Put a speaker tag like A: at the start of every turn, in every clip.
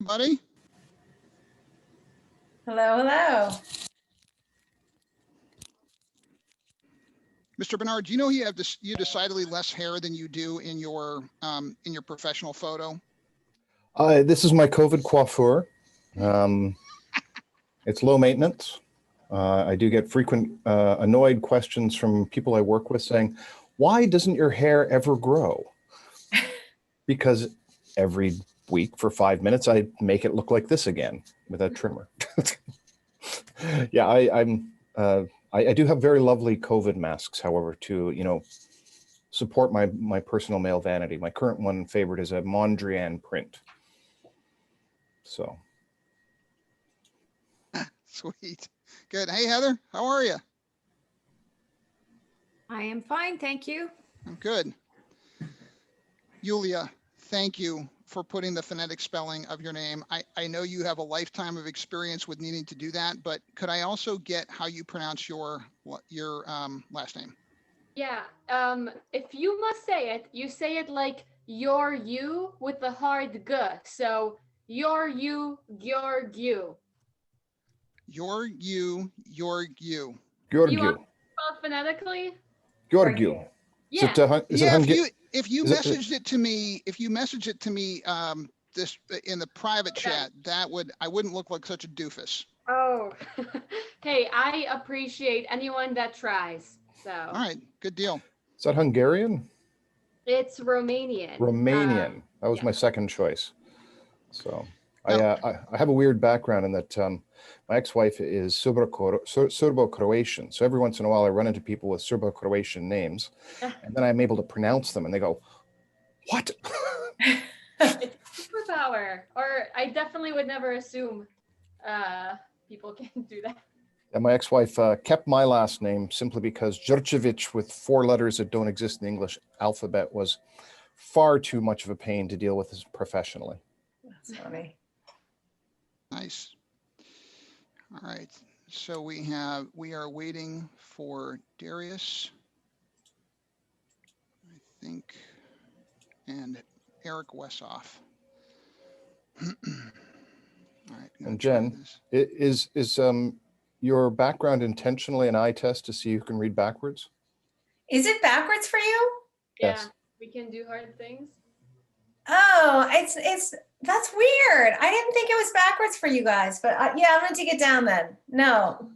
A: Buddy.
B: Hello, hello.
A: Mr. Bernard, do you know you have you decidedly less hair than you do in your professional photo?
C: This is my COVID coiffure. It's low maintenance. I do get frequent annoyed questions from people I work with saying, why doesn't your hair ever grow? Because every week for 5 minutes, I make it look like this again with a trimmer. Yeah, I do have very lovely COVID masks, however, to, support my personal male vanity. My current one favorite is a Mondrian print. So.
A: Sweet. Good. Hey, Heather, how are you?
D: I am fine, thank you.
A: I'm good. Yulia, thank you for putting the phonetic spelling of your name. I know you have a lifetime of experience with needing to do that, but could I also get how you pronounce your last name?
E: Yeah, if you must say it, you say it like your you with the hard g. So your you, Georgiou.
A: Your you.
E: You
C: Georgiou.
E: want to spell phonetically?
C: Georgiou.
E: Yeah.
A: If you messaged it to me, this in the private chat, I wouldn't look like such a doofus.
E: Oh, hey, I appreciate anyone that tries. So.
A: All right, good deal.
C: Is that Hungarian?
E: It's Romanian.
C: Romanian. That was my second choice. So I have a weird background in that my ex-wife is Serbo-Croatian. So every once in a while I run into people with Serbo-Croatian names and then I'm able to pronounce them and they go, what?
E: It's superpower. Or I definitely would never assume people can do that.
C: And my ex-wife kept my last name simply because Djurcevic with 4 letters that don't exist in the English alphabet was far too much of a pain to deal with professionally.
B: That's funny.
A: Nice. All right. So we are waiting for Darius, I think, and Eric Wessoff. All right.
C: And Jen, is your background intentionally an eye test to see who can read backwards?
B: Is it backwards for you?
E: Yeah,
C: Yes.
E: we can do hard things.
B: Oh, that's weird. I didn't think it was backwards for you guys, but yeah, I'm gonna take it down then. No,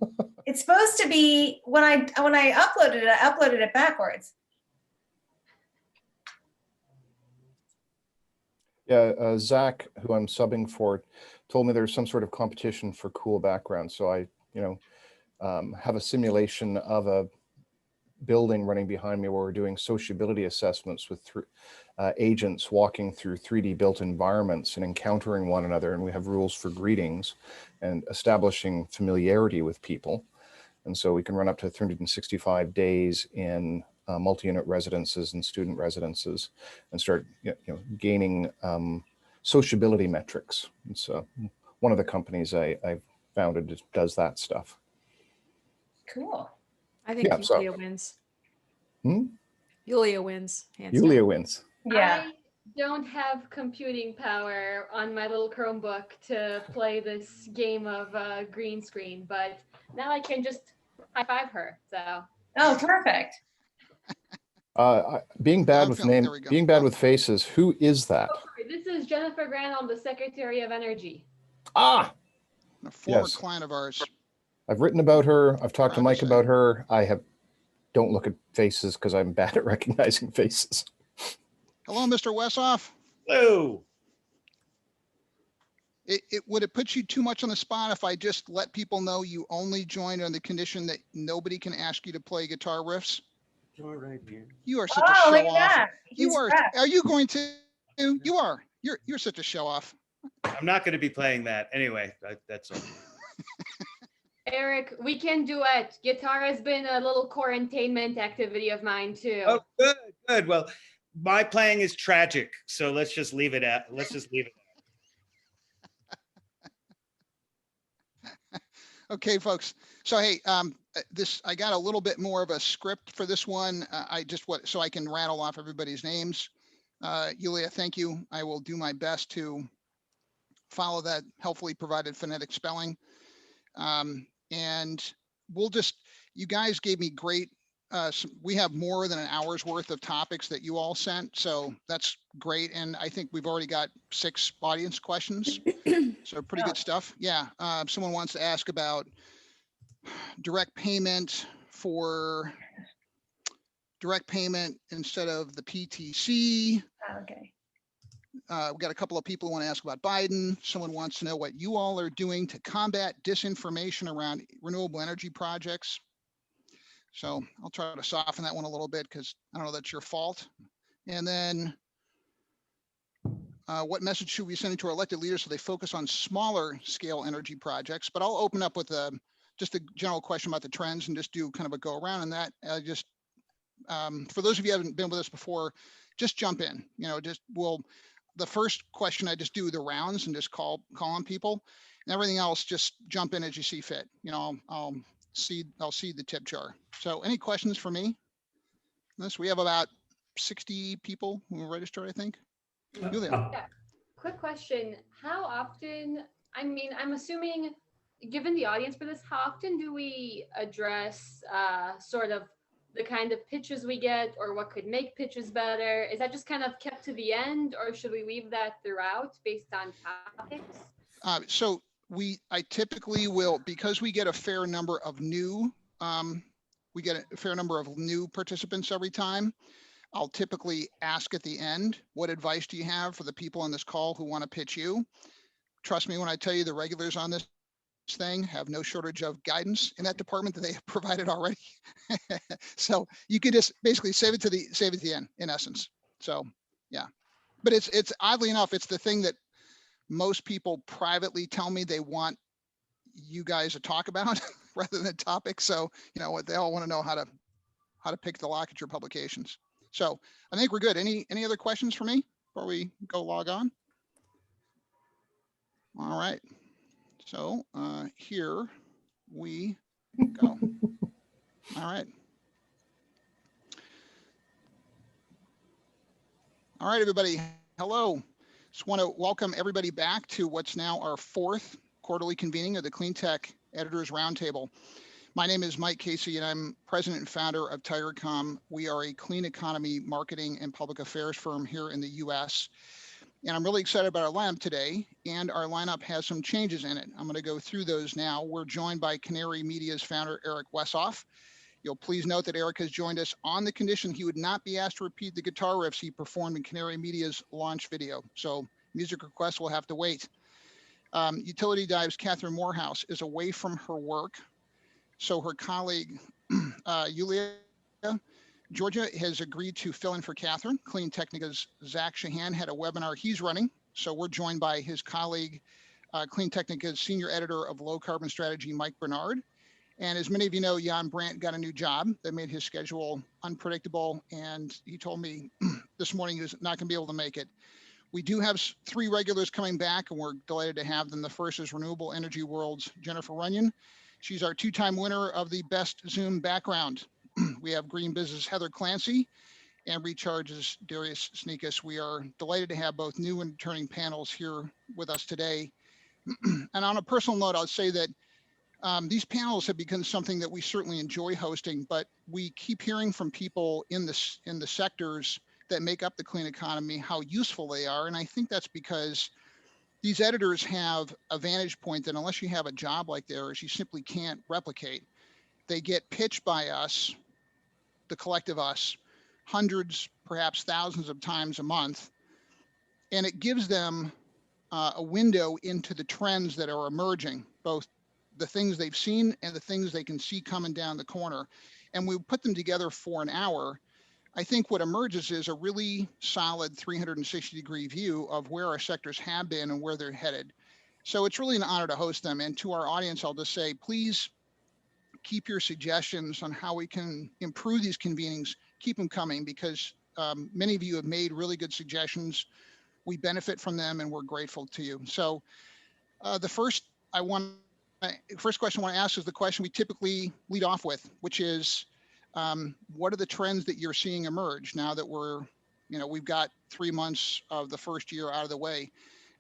B: it's supposed to be when I uploaded it, I uploaded it backwards.
C: Yeah, Zach, who I'm subbing for, told me there's some sort of competition for cool backgrounds. So I, have a simulation of a building running behind me where we're doing sociability assessments with agents walking through 3D built environments and encountering one another. And we have rules for greetings and establishing familiarity with people. And so we can run up to 365 days in multi-unit residences and student residences and start gaining sociability metrics. And so one of the companies I founded does that stuff.
B: Cool.
D: I think Yulia wins. Yulia wins.
C: Yulia wins.
B: Yeah.
E: I don't have computing power on my little Chromebook to play this game of green screen, but now I can just high five her. So.
B: Oh, perfect.
C: Being bad with faces, who is that?
E: Oh, sorry. This is Jennifer Granholm, the Secretary of Energy.
C: Ah,
A: a former client of ours.
C: I've written about her. I've talked to Mike about her. Don't look at faces because I'm bad at recognizing faces.
A: Hello, Mr. Wessoff.
F: Hello.
A: Would it put you too much on the spot if I just let people know you only joined on the condition that nobody can ask you to play guitar riffs?
F: Right here.
A: You are such a show
B: look
A: off.
B: at that.
A: Are you going to? You are. You're such a show off.
F: I'm not going to be playing that anyway. That's all.
E: Eric, we can duet. Guitar has been a little quarantainment activity of mine too.
F: Oh, good. Well, my playing is tragic, so let's just leave it at.
A: Okay, folks. So hey, I got a little bit more of a script for this one. So I can rattle off everybody's names. Yulia, thank you. I will do my best to follow that helpfully provided phonetic spelling. And we'll just, you guys gave me great, we have more than an hour's worth of topics that you all sent. So that's great. And I think we've already got 6 audience questions. So pretty good stuff. Yeah. Someone wants to ask about direct payment instead of the PTC.
B: Okay.
A: We've got a couple of people who want to ask about Biden. Someone wants to know what you all are doing to combat disinformation around renewable energy projects. So I'll try to soften that one a little bit because I don't know that's your fault. And then what message should we be sending to our elected leaders so they focus on smaller scale energy projects? But I'll open up with just a general question about the trends and just do kind of a go around. And that for those of you who haven't been with us before, just jump in. The first question I just do the rounds and just call on people, and everything else just jump in as you see fit. I'll see the tip jar. So any questions for me? We have about 60 people who are registered, I think. Julia.
E: Yeah. Quick question. How often, I'm assuming, given the audience for this, how often do we address sort of the kind of pitches we get or what could make pitches better? Is that just kind of kept to the end, or should we leave that throughout based on topics?
A: So I typically will, because we get a fair number of new participants every time. I'll typically ask at the end, what advice do you have for the people on this call who want to pitch you? Trust me when I tell you the regulars on this thing have no shortage of guidance in that department that they have provided already. So you could just basically save it to the end, in essence. So yeah, but it's oddly enough, it's the thing that most people privately tell me they want you guys to talk about rather than topics. So what they all want to know how to pick the lock at your publications. So I think we're good. Any other questions for me before we go log on? All right. So here we go. All right. All right, everybody. Hello. Just want to welcome everybody back to what's now our 4th quarterly convening of the Cleantech Editors Roundtable. My name is Mike Casey, and I'm president and founder of TigerCom. We are a clean economy marketing and public affairs firm here in the U.S. And I'm really excited about our lineup today, and our lineup has some changes in it. I'm going to go through those now. We're joined by Canary Media's founder, Eric Wessoff. You'll please note that Eric has joined us on the condition he would not be asked to repeat the guitar riffs he performed in Canary Media's launch video. So music requests will have to wait. Utility Dive's Catherine Morehouse is away from her work. So her colleague, Yulia Georgia, has agreed to fill in for Catherine. Clean Technica's Zach Shahan had a webinar he's running. So we're joined by his colleague, Clean Technica's senior editor of low carbon strategy, Mike Bernard. And as many of you know, Jan Brandt got a new job that made his schedule unpredictable. And he told me this morning he was not going to be able to make it. We do have 3 regulars coming back, and we're delighted to have them. The first is Renewable Energy World's Jennifer Runyon. She's our 2-time winner of the Best Zoom Background. We have Green Business Heather Clancy and Recharge's Darius Sneakus. We are delighted to have both new and returning panels here with us today. And on a personal note, I'll say that these panels have become something that we certainly enjoy hosting, but we keep hearing from people in the sectors that make up the clean economy how useful they are. And I think that's because these editors have a vantage point that unless you have a job like theirs, you simply can't replicate. They get pitched by us, the collective us, hundreds, perhaps thousands of times a month. And it gives them a window into the trends that are emerging, both the things they've seen and the things they can see coming down the corner. And we put them together for an hour. I think what emerges is a really solid 360-degree view of where our sectors have been and where they're headed. So it's really an honor to host them. And to our audience, I'll just say, please keep your suggestions on how we can improve these convenings, keep them coming, because many of you have made really good suggestions. We benefit from them and we're grateful to you. So the first question I want to ask is the question we typically lead off with, which is, what are the trends that you're seeing emerge now that we've got 3 months of the first year out of the way?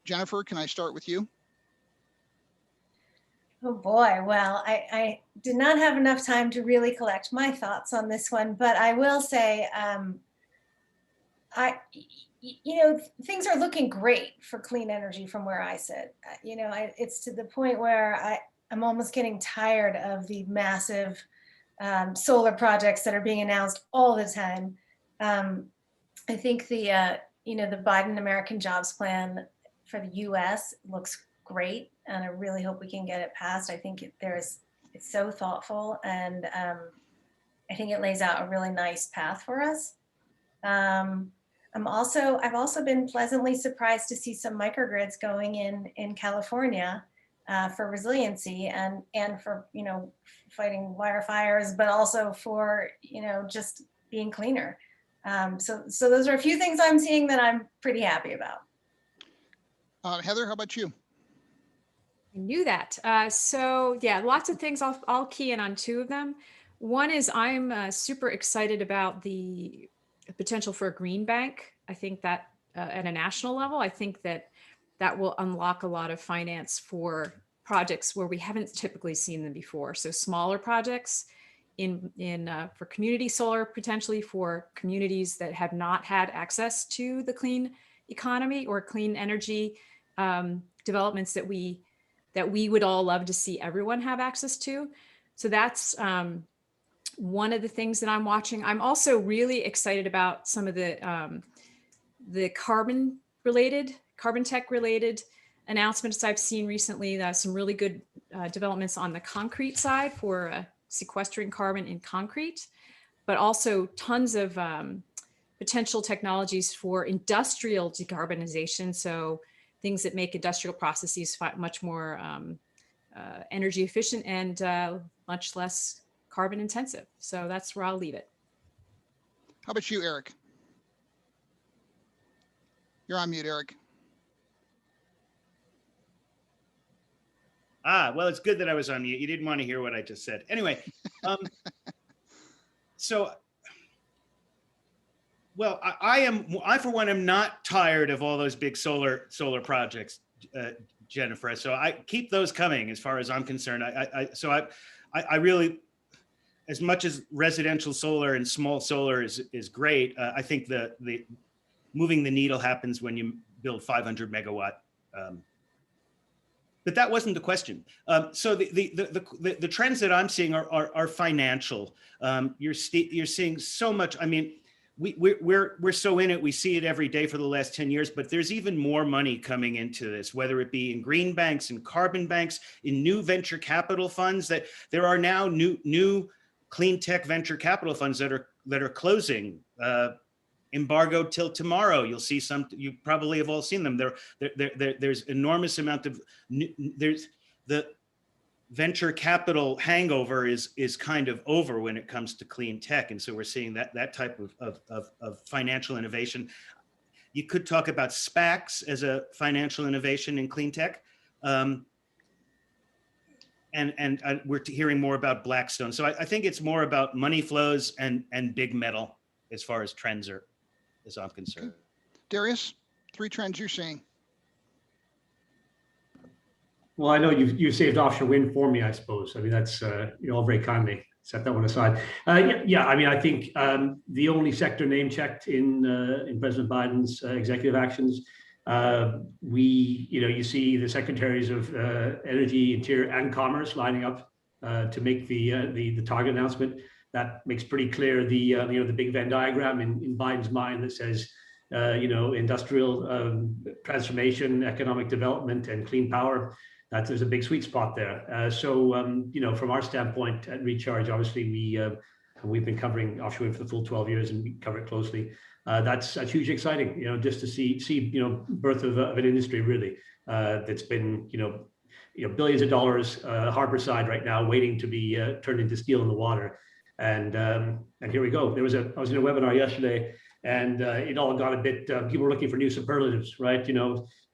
A: Jennifer, can I start with you?
B: Oh boy, well, I did not have enough time to really collect my thoughts on this one, but I will say, things are looking great for clean energy from where I sit. It's to the point where I'm almost getting tired of the massive solar projects that are being announced all the time. I think the Biden American Jobs Plan for the U.S. looks great, and I really hope we can get it passed. I think it's so thoughtful, and I think it lays out a really nice path for us. I've also been pleasantly surprised to see some microgrids going in California for resiliency and for fighting wire fires, but also for just being cleaner. So those are a few things I'm seeing that I'm pretty happy about.
A: Heather, how about you?
D: I knew that. So yeah, lots of things. I'll key in on two of them. One is I'm super excited about the potential for a green bank. I think that at a national level, I think that will unlock a lot of finance for projects where we haven't typically seen them before. So smaller projects for community solar, potentially for communities that have not had access to the clean economy or clean energy developments that we would all love to see everyone have access to. So that's one of the things that I'm watching. I'm also really excited about some of the carbon tech related announcements I've seen recently. Some really good developments on the concrete side for sequestering carbon in concrete, but also tons of potential technologies for industrial decarbonization. So things that make industrial processes much more energy efficient and much less carbon intensive. So that's where I'll leave it.
A: How about you, Eric? You're on mute, Eric.
F: Well, it's good that I was on mute. You didn't want to hear what I just said. Anyway, well, I for one am not tired of all those big solar projects, Jennifer. So I keep those coming as far as I'm concerned. I really, as much as residential solar and small solar is great, I think the moving the needle happens when you build 500 megawatt. But that wasn't the question. So the trends that I'm seeing are financial. You're seeing so much. I mean, we're so in it. We see it every day for the last 10 years. But there's even more money coming into this, whether it be in green banks and carbon banks, in new venture capital funds. That there are now new clean tech venture capital funds that are closing. Embargoed till tomorrow. You'll see some. You probably have all seen them. There's enormous amount of. There's the venture capital hangover is kind of over when it comes to clean tech, and so we're seeing that type of financial innovation. You could talk about SPACs as a financial innovation in clean tech, and we're hearing more about Blackstone. So I think it's more about money flows and big metal as far as trends are. As I'm concerned.
A: Okay. Darius, 3 trends you're seeing.
G: Well, I know you saved offshore wind for me, I suppose. I mean, that's all very kindly. Set that one aside. Yeah. I mean, I think the only sector name checked in President Biden's executive actions. You see the secretaries of Energy, Interior, and Commerce lining up to make the target announcement. That makes pretty clear the big Venn diagram in Biden's mind that says, industrial transformation, economic development, and clean power. That there's a big sweet spot there. From our standpoint at Recharge, obviously we've been covering offshore wind for the full 12 years, and we cover it closely. That's hugely exciting. Just to see birth of an industry really that's been billions of dollars harborside right now, waiting to be turned into steel in the water. And here we go. I was in a webinar yesterday, and it all got a bit. People were looking for new superlatives, right?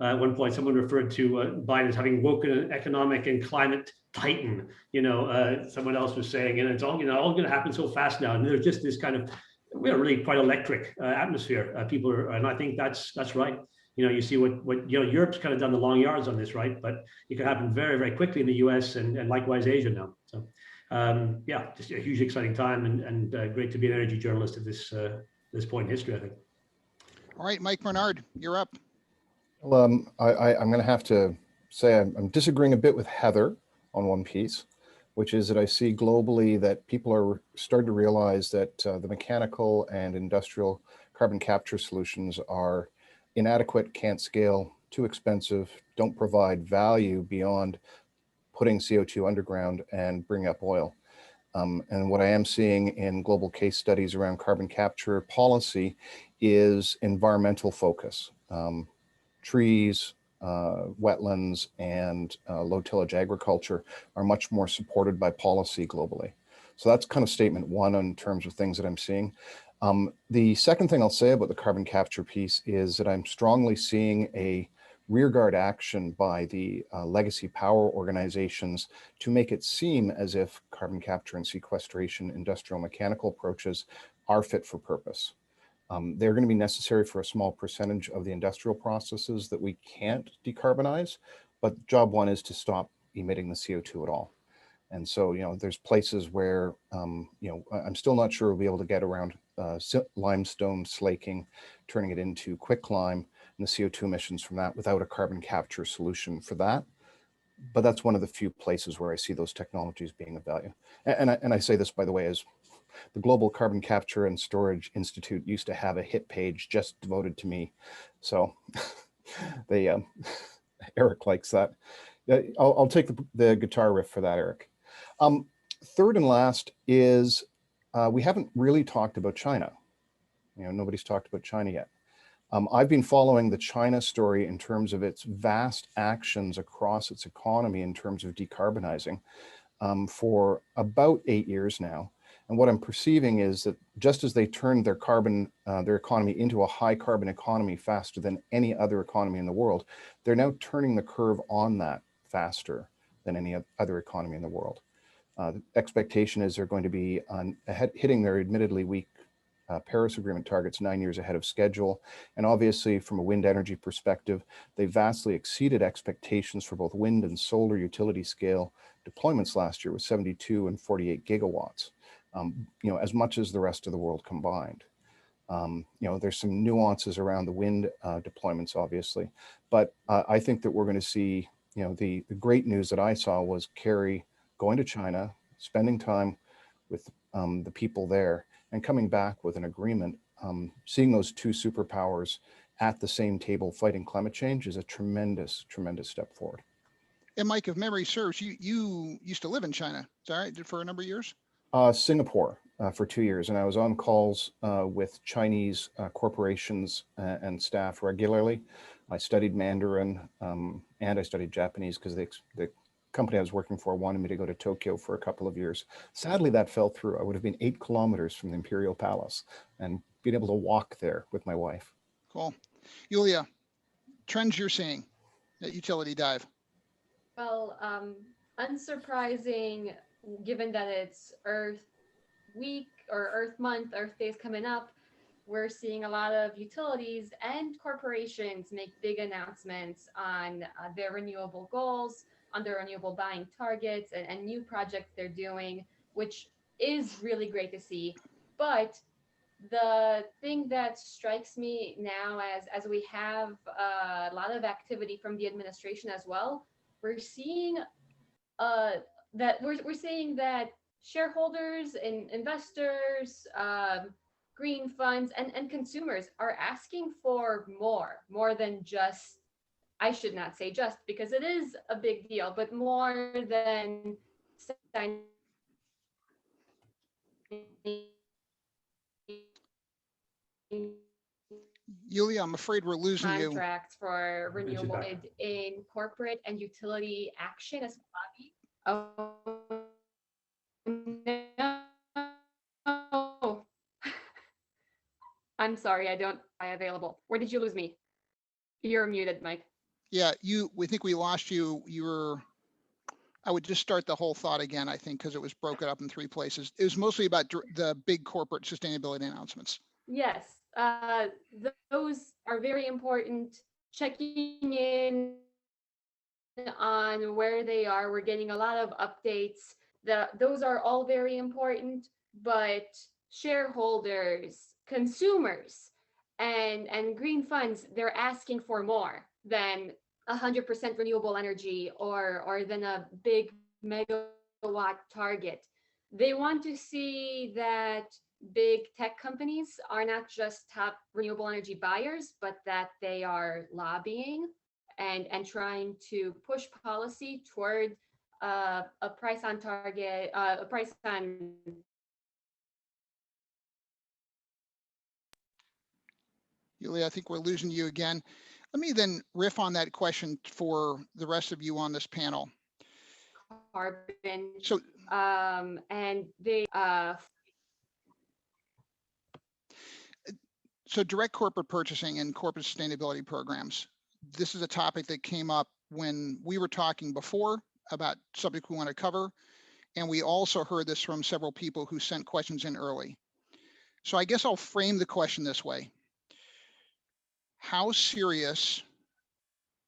G: At one point, someone referred to Biden as having woken an economic and climate titan. Someone else was saying, and it's all going to happen so fast now. And there's just this kind of really quite electric atmosphere. People are, and I think that's right. You see what Europe's kind of done the long yards on this, right? But it could happen very, very quickly in the US and likewise Asia now. So yeah, just a huge exciting time and great to be an energy journalist at this point in history, I think.
A: All right, Mike Bernard, you're up.
C: Well, I'm going to have to say I'm disagreeing a bit with Heather on one piece, which is that I see globally that people are starting to realize that the mechanical and industrial carbon capture solutions are inadequate, can't scale, too expensive, don't provide value beyond putting CO2 underground and bringing up oil. And what I am seeing in global case studies around carbon capture policy is environmental focus. Trees, wetlands, and low tillage agriculture are much more supported by policy globally. So that's kind of statement one in terms of things that I'm seeing. The second thing I'll say about the carbon capture piece is that I'm strongly seeing a rearguard action by the legacy power organizations to make it seem as if carbon capture and sequestration industrial mechanical approaches are fit for purpose. They're going to be necessary for a small percentage of the industrial processes that we can't decarbonize, but job one is to stop emitting the CO2 at all. And so, there's places where, I'm still not sure we'll be able to get around limestone slaking, turning it into quicklime and the CO2 emissions from that without a carbon capture solution for that. But that's one of the few places where I see those technologies being of value. And I say this, by the way, as the Global Carbon Capture and Storage Institute used to have a hit page just devoted to me. So they, Eric likes that. I'll take the guitar riff for that, Eric. Third and last is we haven't really talked about China. Nobody's talked about China yet. I've been following the China story in terms of its vast actions across its economy in terms of decarbonizing for about 8 years now. And what I'm perceiving is that just as they turned their economy into a high carbon economy faster than any other economy in the world, they're now turning the curve on that faster than any other economy in the world. The expectation is they're going to be hitting their admittedly weak Paris Agreement targets 9 years ahead of schedule. And obviously from a wind energy perspective, they vastly exceeded expectations for both wind and solar utility scale deployments last year with 72 and 48 gigawatts, as much as the rest of the world combined. There's some nuances around the wind deployments, obviously, but I think that we're going to see, the great news that I saw was Kerry going to China, spending time with the people there, and coming back with an agreement. Seeing those two superpowers at the same table fighting climate change is a tremendous, tremendous step forward.
A: And Mike, if memory serves, you used to live in China, is that right? For a number of years?
C: Singapore for 2 years, and I was on calls with Chinese corporations and staff regularly. I studied Mandarin and I studied Japanese because the company I was working for wanted me to go to Tokyo for a couple of years. Sadly, that fell through. I would have been 8 kilometers from the Imperial Palace and being able to walk there with my wife.
A: Cool. Yulia, trends you're seeing at Utility Dive?
E: Well, unsurprising, given that it's Earth Week or Earth Month, Earth Day's coming up, we're seeing a lot of utilities and corporations make big announcements on their renewable goals, on their renewable buying targets, and new projects they're doing, which is really great to see. But the thing that strikes me now, as we have a lot of activity from the administration as well, we're seeing we're seeing that shareholders and investors, green funds, and consumers are asking for more than just, I should not say just because it is a big deal, but more than signing
A: Yulia, I'm afraid we're losing you.
E: contracts for renewable in corporate and utility action as a lobby. Oh no. I'm sorry, I available. Where did you lose me? You're muted, Mike.
A: Yeah, we think we lost you. I would just start the whole thought again, I think, because it was broken up in 3 places. It was mostly about the big corporate sustainability announcements.
E: Yes, those are very important. checking in on where they are. We're getting a lot of updates. Those are all very important, but shareholders, consumers, and green funds, they're asking for more than 100% renewable energy or than a big megawatt target. They want to see that big tech companies are not just top renewable energy buyers, but that they are lobbying and trying to push policy toward a price on target, a price on.
A: Yulia, I think we're losing you again. Let me then riff on that question for the rest of you on this panel.
E: Carbon.
A: So,
E: and they.
A: So direct corporate purchasing and corporate sustainability programs. This is a topic that came up when we were talking before about subject we want to cover. And we also heard this from several people who sent questions in early. So I guess I'll frame the question this way. How serious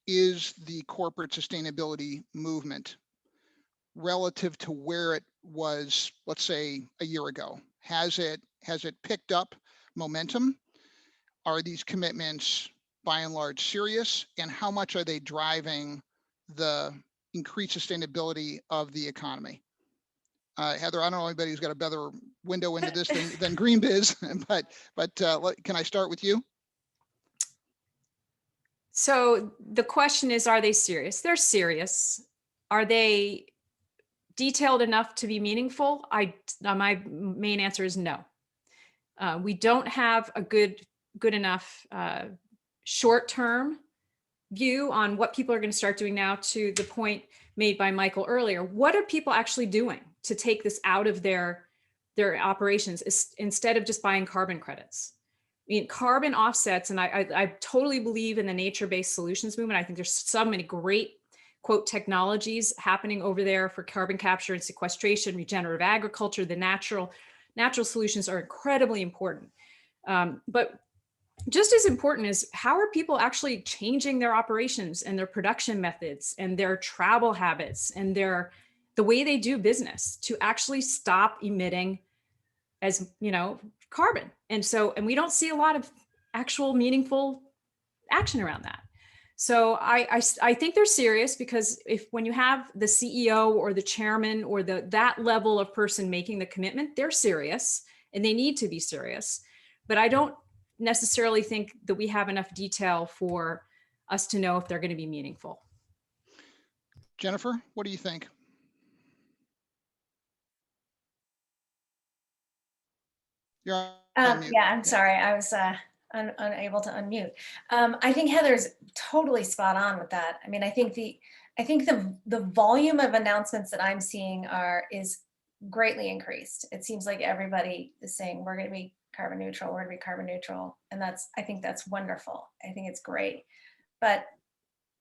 A: is the corporate sustainability movement relative to where it was, let's say, a year ago? Has it picked up momentum? Are these commitments by and large serious? And how much are they driving the increased sustainability of the economy? Heather, I don't know anybody who's got a better window into this than GreenBiz, but can I start with you?
D: So the question is, are they serious? They're serious. Are they detailed enough to be meaningful? My main answer is no. We don't have a good enough short-term view on what people are going to start doing now. To the point made by Michael earlier, what are people actually doing to take this out of their operations instead of just buying carbon credits? I mean, carbon offsets, and I totally believe in the nature-based solutions movement. I think there's so many great, quote, technologies happening over there for carbon capture and sequestration, regenerative agriculture. The natural solutions are incredibly important. But just as important is, how are people actually changing their operations and their production methods and their travel habits and the way they do business to actually stop emitting, as carbon. And we don't see a lot of actual meaningful action around that. So I think they're serious, because when you have the CEO or the chairman or that level of person making the commitment, they're serious and they need to be serious. But I don't necessarily think that we have enough detail for us to know if they're going to be meaningful.
A: Jennifer, what do you think? You're on mute.
B: Yeah, I'm sorry. I was unable to unmute. I think Heather's totally spot on with that. I mean, I think the volume of announcements that I'm seeing is greatly increased. It seems like everybody is saying we're going to be carbon neutral, we're going to be carbon neutral, and I think that's wonderful. I think it's great. But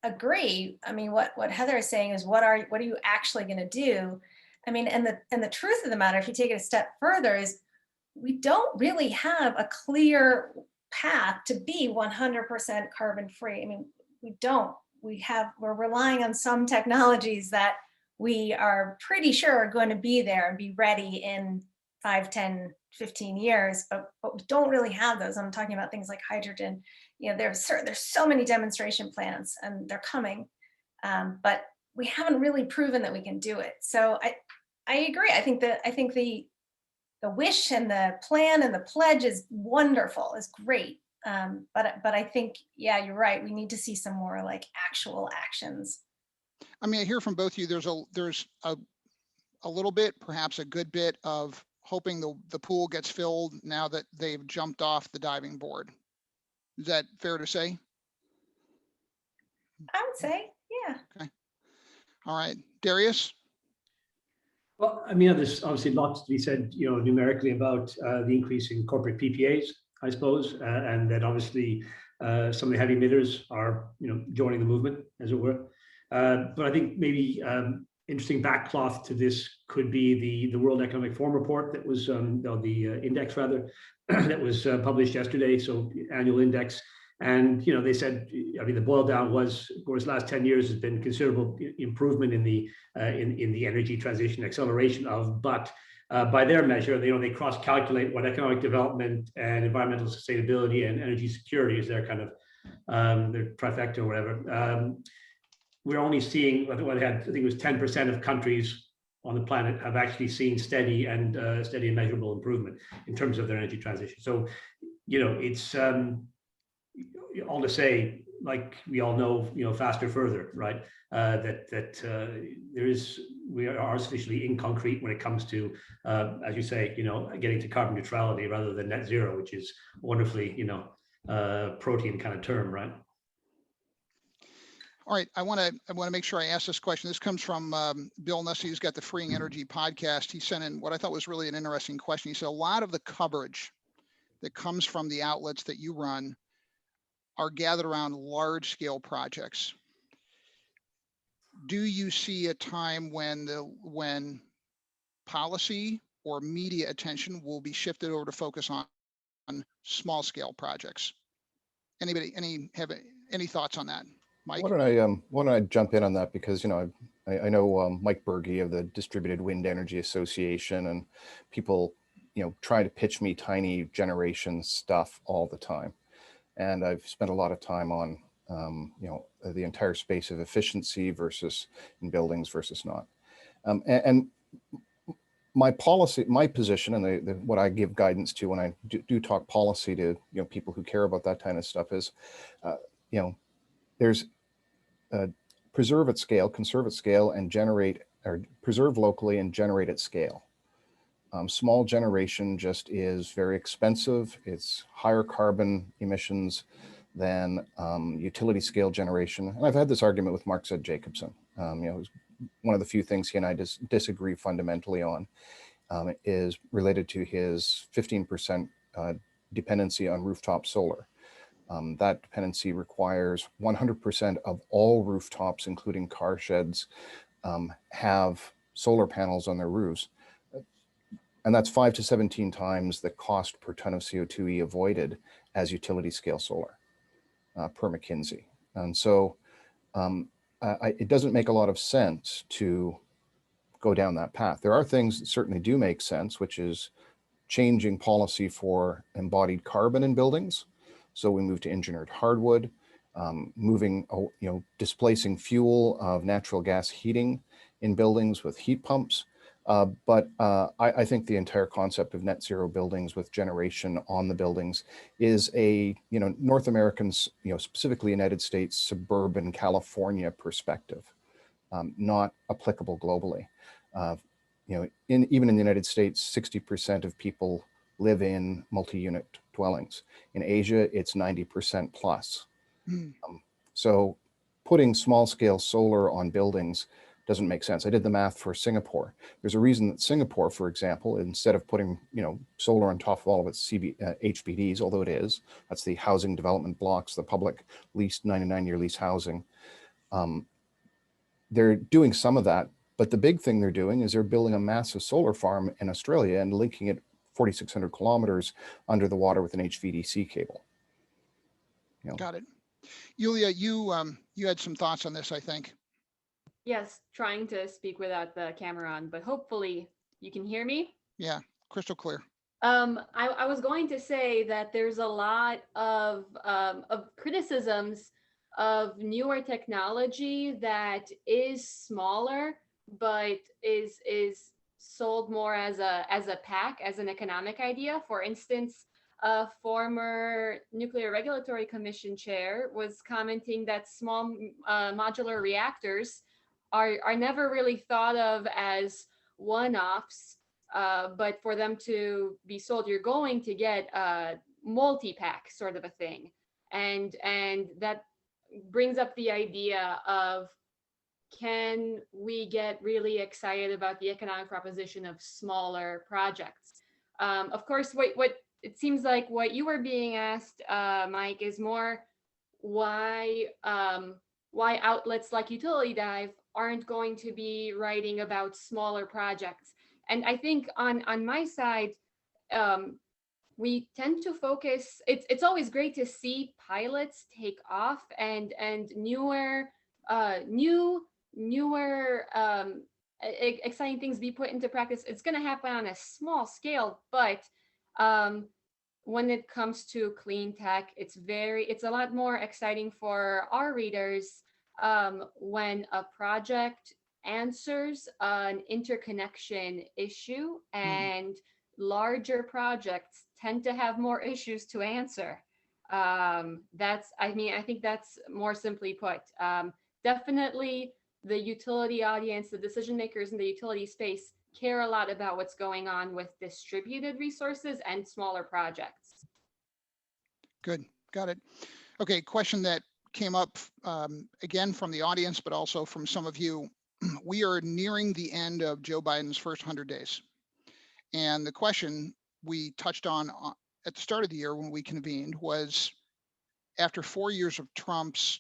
B: agree. I mean, what Heather is saying is, what are you actually going to do? I mean, and the truth of the matter, if you take it a step further, is we don't really have a clear path to be 100% carbon free. I mean, we don't. We're relying on some technologies that we are pretty sure are going to be there and be ready in 5, 10, 15 years, but we don't really have those. I'm talking about things like hydrogen. There's so many demonstration plants and they're coming, but we haven't really proven that we can do it. So I agree. I think the wish and the plan and the pledge is wonderful, is great. But I think, yeah, you're right. We need to see some more like actual actions.
A: I mean, I hear from both of you, there's a little bit, perhaps a good bit of hoping the pool gets filled now that they've jumped off the diving board. Is that fair to say?
B: I would say, yeah.
A: Okay. All right, Darius?
G: Well, I mean, there's obviously lots to be said, numerically about the increase in corporate PPAs, I suppose, and that obviously some of the heavy emitters are, joining the movement, as it were. But I think maybe interesting backcloth to this could be the World Economic Forum report that was, the index rather, that was published yesterday. So annual index, And they said, I mean, the boil down was, of course, last 10 years has been considerable improvement in the energy transition acceleration of, but by their measure, they cross-calculate what economic development and environmental sustainability and energy security is their kind of their trifecta or whatever. We're only seeing, I think it was 10% of countries on the planet have actually seen steady and measurable improvement in terms of their energy transition. So, it's all to say, like we all know, faster, further, right? We are artificially inconcrete when it comes to, as you say, getting to carbon neutrality rather than net zero, which is wonderfully, protein kind of term, right?
A: All right, I want to make sure I ask this question. This comes from Bill Nussey, who's got the Freeing Energy podcast. He sent in what I thought was really an interesting question. He said a lot of the coverage that comes from the outlets that you run are gathered around large scale projects. Do you see a time when policy or media attention will be shifted over to focus on small scale projects? Anybody have any thoughts on that? Mike?
C: Why don't I jump in on that, because I know Mike Berge of the Distributed Wind Energy Association, and people try to pitch me tiny generation stuff all the time, and I've spent a lot of time on the entire space of efficiency versus in buildings versus not, and my position, and what I give guidance to when I do talk policy to people who care about that kind of stuff is, there's preserve at scale, conserve at scale, and generate, or preserve locally and generate at scale. Small generation just is very expensive. It's higher carbon emissions than utility scale generation. And I've had this argument with Mark Z. Jacobson. One of the few things he and I disagree fundamentally on is related to his 15% dependency on rooftop solar. That dependency requires 100% of all rooftops, including car sheds, have solar panels on their roofs. And that's 5 to 17 times the cost per ton of CO2e avoided as utility scale solar per McKinsey. And so it doesn't make a lot of sense to go down that path. There are things that certainly do make sense, which is changing policy for embodied carbon in buildings. So we move to engineered hardwood, displacing fuel of natural gas heating in buildings with heat pumps. But I think the entire concept of net zero buildings with generation on the buildings is a North American, specifically United States, suburban California perspective, not applicable globally. Even in the United States, 60% of people live in multi-unit dwellings. In Asia, it's 90% plus. So putting small scale solar on buildings doesn't make sense. I did the math for Singapore. There's a reason that Singapore, for example, instead of putting solar on top of all of its HBDs, although that's the housing development blocks, the public leased 99-year lease housing, they're doing some of that. But the big thing they're doing is they're building a massive solar farm in Australia and linking it 4,600 kilometers under the water with an HVDC cable.
A: Got it. Yulia, you had some thoughts on this, I think.
E: Yes, trying to speak without the camera on, but hopefully you can hear me.
A: Yeah, crystal clear.
E: I was going to say that there's a lot of criticisms of newer technology that is smaller, but is sold more as a pack, as an economic idea. For instance, a former Nuclear Regulatory Commission chair was commenting that small modular reactors are never really thought of as one-offs, but for them to be sold, you're going to get a multi-pack sort of a thing. And that brings up the idea of, can we get really excited about the economic proposition of smaller projects? Of course, what it seems like what you were being asked, Mike, is more why outlets like Utility Dive aren't going to be writing about smaller projects. And I think on my side, we tend to focus. It's always great to see pilots take off and newer newer exciting things be put into practice. It's going to happen on a small scale, but when it comes to clean tech, it's a lot more exciting for our readers when a project answers an interconnection issue, and larger projects tend to have more issues to answer. I think that's more simply put. Definitely the utility audience, the decision makers in the utility space care a lot about what's going on with distributed resources and smaller projects.
A: Good, got it. Okay, question that came up again from the audience, but also from some of you. We are nearing the end of Joe Biden's first 100 days. And the question we touched on at the start of the year when we convened was, after 4 years of Trump's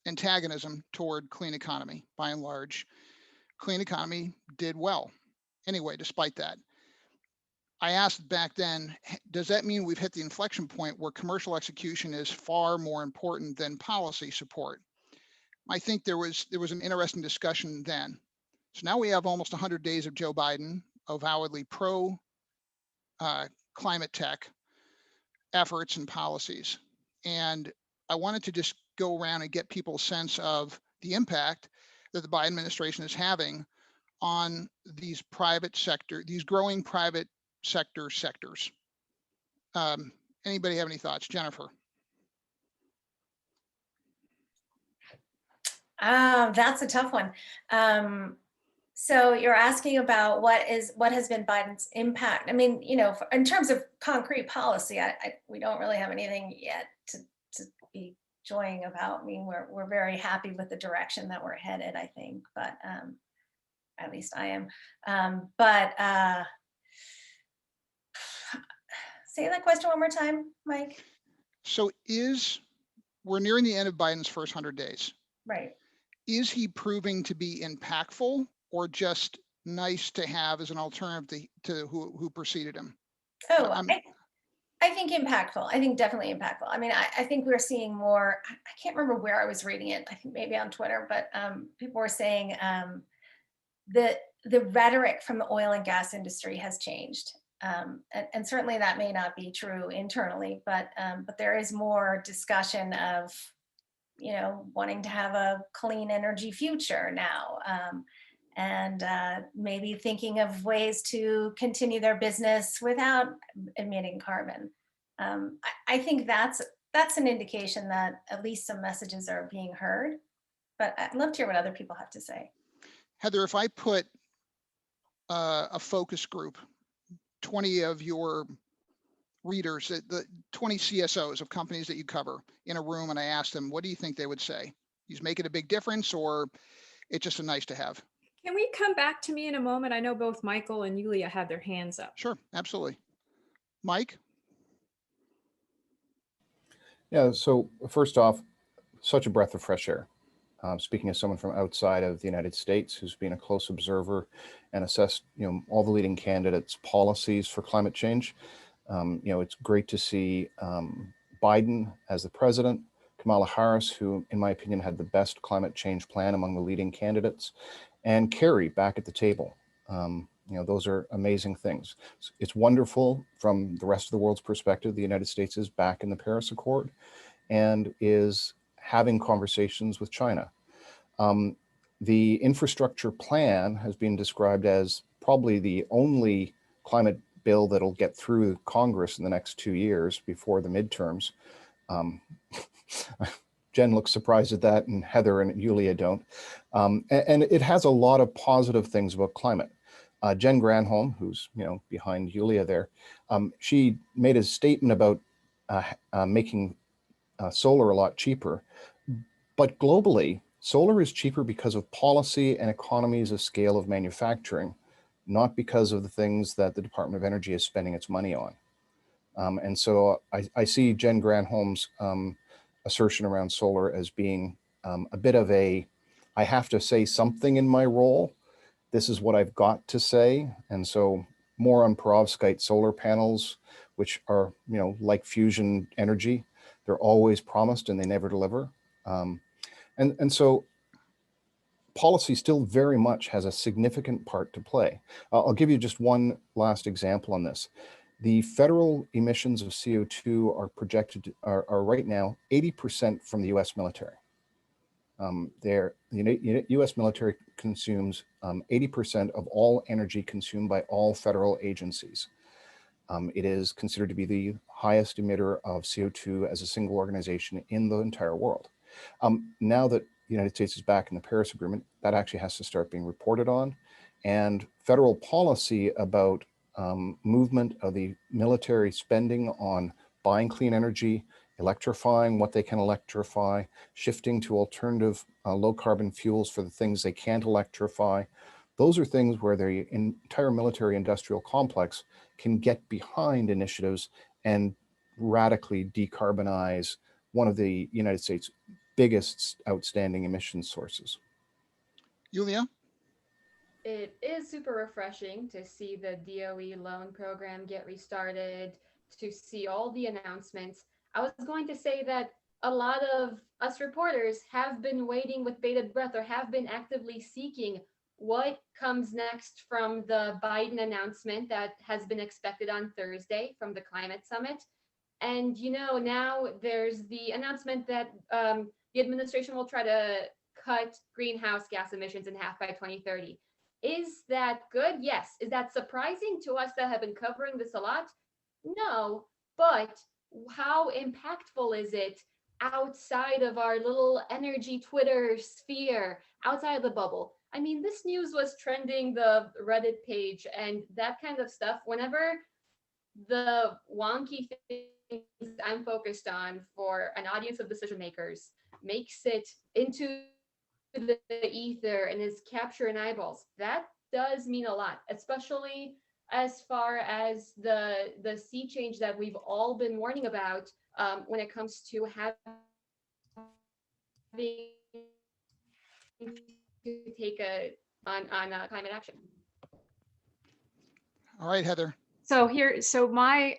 A: antagonism toward clean economy, by and large, clean economy did well. Anyway, despite that, I asked back then, does that mean we've hit the inflection point where commercial execution is far more important than policy support? I think there was an interesting discussion then. So now we have almost 100 days of Joe Biden, avowedly pro climate tech efforts and policies. And I wanted to just go around and get people's sense of the impact that the Biden administration is having on these growing private sectors. Anybody have any thoughts? Jennifer?
B: That's a tough one. So you're asking about what has been Biden's impact. I mean, in terms of concrete policy, we don't really have anything yet to be joying about. I mean, we're very happy with the direction that we're headed, I think, but at least I am. Say that question one more time, Mike.
A: So we're nearing the end of Biden's first 100 days.
B: Right.
A: Is he proving to be impactful or just nice to have as an alternative to who preceded him?
B: Oh, I think impactful. I think definitely impactful. I mean, I think we're seeing more. I can't remember where I was reading it. I think maybe on Twitter, but people were saying the rhetoric from the oil and gas industry has changed. And certainly that may not be true internally, but there is more discussion of, wanting to have a clean energy future now, and maybe thinking of ways to continue their business without emitting carbon. I think that's an indication that at least some messages are being heard, but I'd love to hear what other people have to say.
A: Heather, if I put a focus group, 20 of your readers, the 20 CSOs of companies that you cover in a room, and I asked them, what do you think they would say? He's making a big difference, or it's just a nice to have?
D: Can we come back to me in a moment? I know both Michael and Yulia have their hands up.
A: Sure, absolutely. Mike?
C: Yeah, so first off, such a breath of fresh air. Speaking as someone from outside of the United States who's been a close observer and assessed, all the leading candidates' policies for climate change, it's great to see Biden as the president, Kamala Harris, who, in my opinion, had the best climate change plan among the leading candidates, and Kerry back at the table. Those are amazing things. It's wonderful from the rest of the world's perspective. The United States is back in the Paris Accord and is having conversations with China. The infrastructure plan has been described as probably the only climate bill that'll get through Congress in the next 2 years before the midterms. Jen looks surprised at that, and Heather and Yulia don't. And it has a lot of positive things about climate. Jen Granholm, who's behind Yulia there, she made a statement about making solar a lot cheaper. But globally, solar is cheaper because of policy and economies of scale of manufacturing, not because of the things that the Department of Energy is spending its money on. And so I see Jen Granholm's assertion around solar as being a bit of I have to say something in my role. This is what I've got to say. And so more on perovskite solar panels, which are, like fusion energy. They're always promised and they never deliver. And so policy still very much has a significant part to play. I'll give you just one last example on this. The federal emissions of CO2 are projected, are right now 80% from the US military. The US military consumes 80% of all energy consumed by all federal agencies. It is considered to be the highest emitter of CO2 as a single organization in the entire world. Now that the United States is back in the Paris Agreement, that actually has to start being reported on. And federal policy about movement of the military spending on buying clean energy, electrifying what they can electrify, shifting to alternative low carbon fuels for the things they can't electrify. Those are things where the entire military industrial complex can get behind initiatives and radically decarbonize one of the United States' biggest outstanding emission sources.
A: Yulia?
E: It is super refreshing to see the DOE loan program get restarted, to see all the announcements. I was going to say that a lot of us reporters have been waiting with bated breath, or have been actively seeking what comes next from the Biden announcement that has been expected on Thursday from the climate summit. And now there's the announcement that the administration will try to cut greenhouse gas emissions in half by 2030. Is that good? Yes. Is that surprising to us that have been covering this a lot? No. But how impactful is it outside of our little energy Twitter sphere, outside of the bubble? I mean, this news was trending the Reddit page and that kind of stuff. Whenever the wonky things I'm focused on for an audience of decision makers makes it into the ether and is capturing eyeballs, that does mean a lot, especially as far as the sea change that we've all been warning about when it comes to having to take on climate action.
A: All right, Heather.
D: So my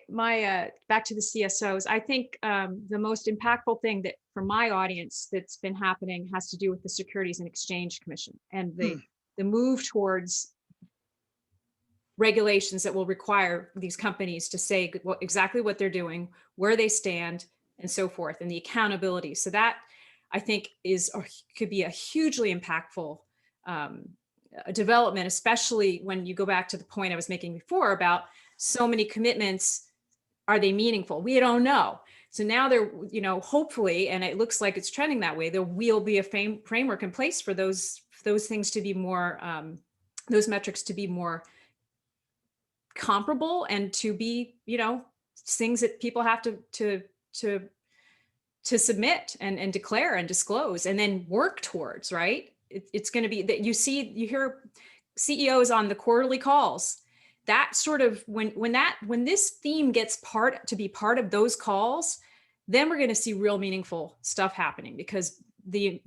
D: back to the CSOs, I think the most impactful thing that for my audience that's been happening has to do with the Securities and Exchange Commission and the move towards regulations that will require these companies to say exactly what they're doing, where they stand, and so forth, and the accountability. So that I think could be a hugely impactful development, especially when you go back to the point I was making before about so many commitments. Are they meaningful? We don't know. So now they're, hopefully, and it looks like it's trending that way, there will be a framework in place for those things to be more, those metrics to be more comparable and to be, things that people have to submit and declare and disclose and then work towards, right? It's going to be that you hear CEOs on the quarterly calls, that sort of when this theme gets to be part of those calls, then we're going to see real meaningful stuff happening, because the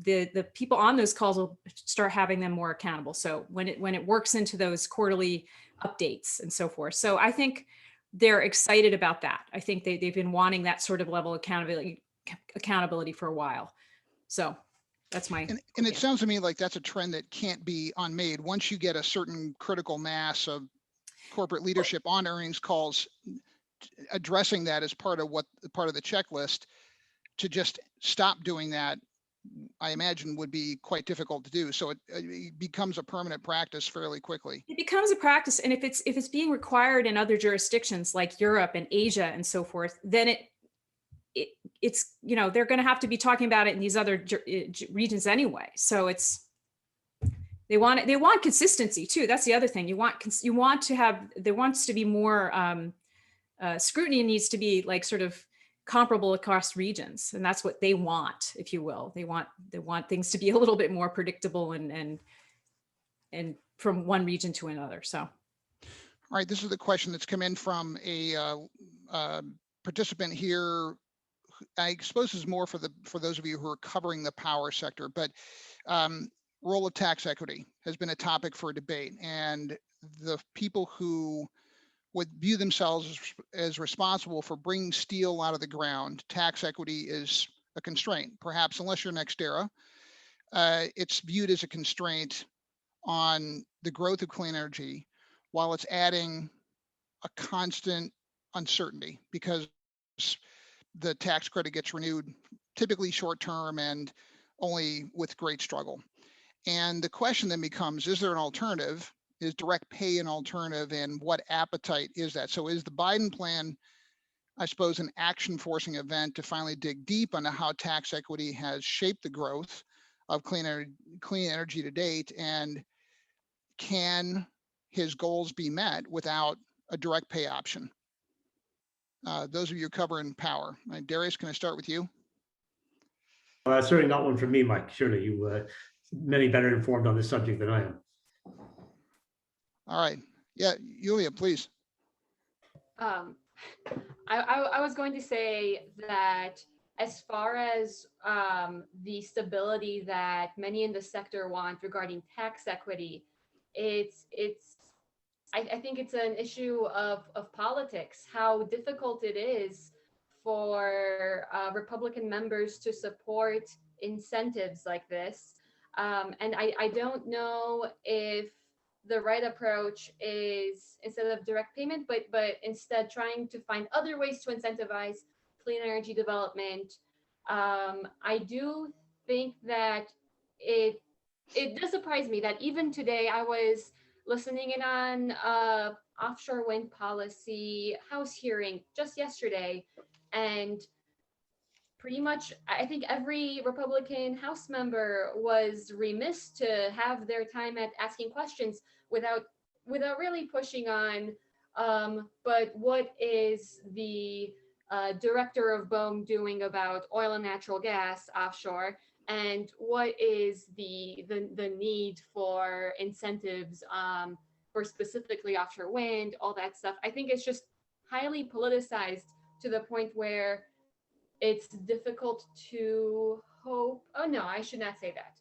D: people on those calls will start having them more accountable. So when it works into those quarterly updates and so forth. So I think they're excited about that. I think they've been wanting that sort of level of accountability for a while. So that's my
A: and it sounds to me like that's a trend that can't be unmade once you get a certain critical mass of corporate leadership on earnings calls addressing that as part of the checklist. To just stop doing that, I imagine, would be quite difficult to do. So it becomes a permanent practice fairly quickly.
D: It becomes a practice, and if it's being required in other jurisdictions like Europe and Asia and so forth, then it's they're going to have to be talking about it in these other regions anyway. So they want consistency too. That's the other thing. There wants to be more scrutiny, needs to be like sort of comparable across regions, and that's what they want, if you will. They want things to be a little bit more predictable and from one region to another. So, all
A: right, this is the question that's come in from a participant here. I suppose is more for those of you who are covering the power sector, but role of tax equity has been a topic for debate, and the people who would view themselves as responsible for bringing steel out of the ground, tax equity is a constraint. Perhaps unless you're NextEra, it's viewed as a constraint on the growth of clean energy, while it's adding a constant uncertainty because the tax credit gets renewed typically short term and only with great struggle. And the question then becomes, is there an alternative? Is direct pay an alternative, and what appetite is that? So is the Biden plan, I suppose, an action forcing event to finally dig deep into how tax equity has shaped the growth of clean energy to date, and can his goals be met without a direct pay option? Those of you covering power. Darius, can I start with you?
G: Certainly not one for me, Mike. Surely you many better informed on this subject than I am.
A: All right. Yeah, Yulia, please.
E: I was going to say that as far as the stability that many in the sector want regarding tax equity, I think it's an issue of politics, how difficult it is for Republican members to support incentives like this. And I don't know if the right approach is, instead of direct payment, but instead trying to find other ways to incentivize clean energy development. I do think that it does surprise me that even today I was listening in on offshore wind policy House hearing just yesterday, and pretty much I think every Republican House member was remiss to have their time at asking questions without really pushing on. But what is the director of BOEM doing about oil and natural gas offshore? And what is the need for incentives for specifically offshore wind, all that stuff? I think it's just highly politicized to the point where it's difficult to hope. Oh no, I should not say that.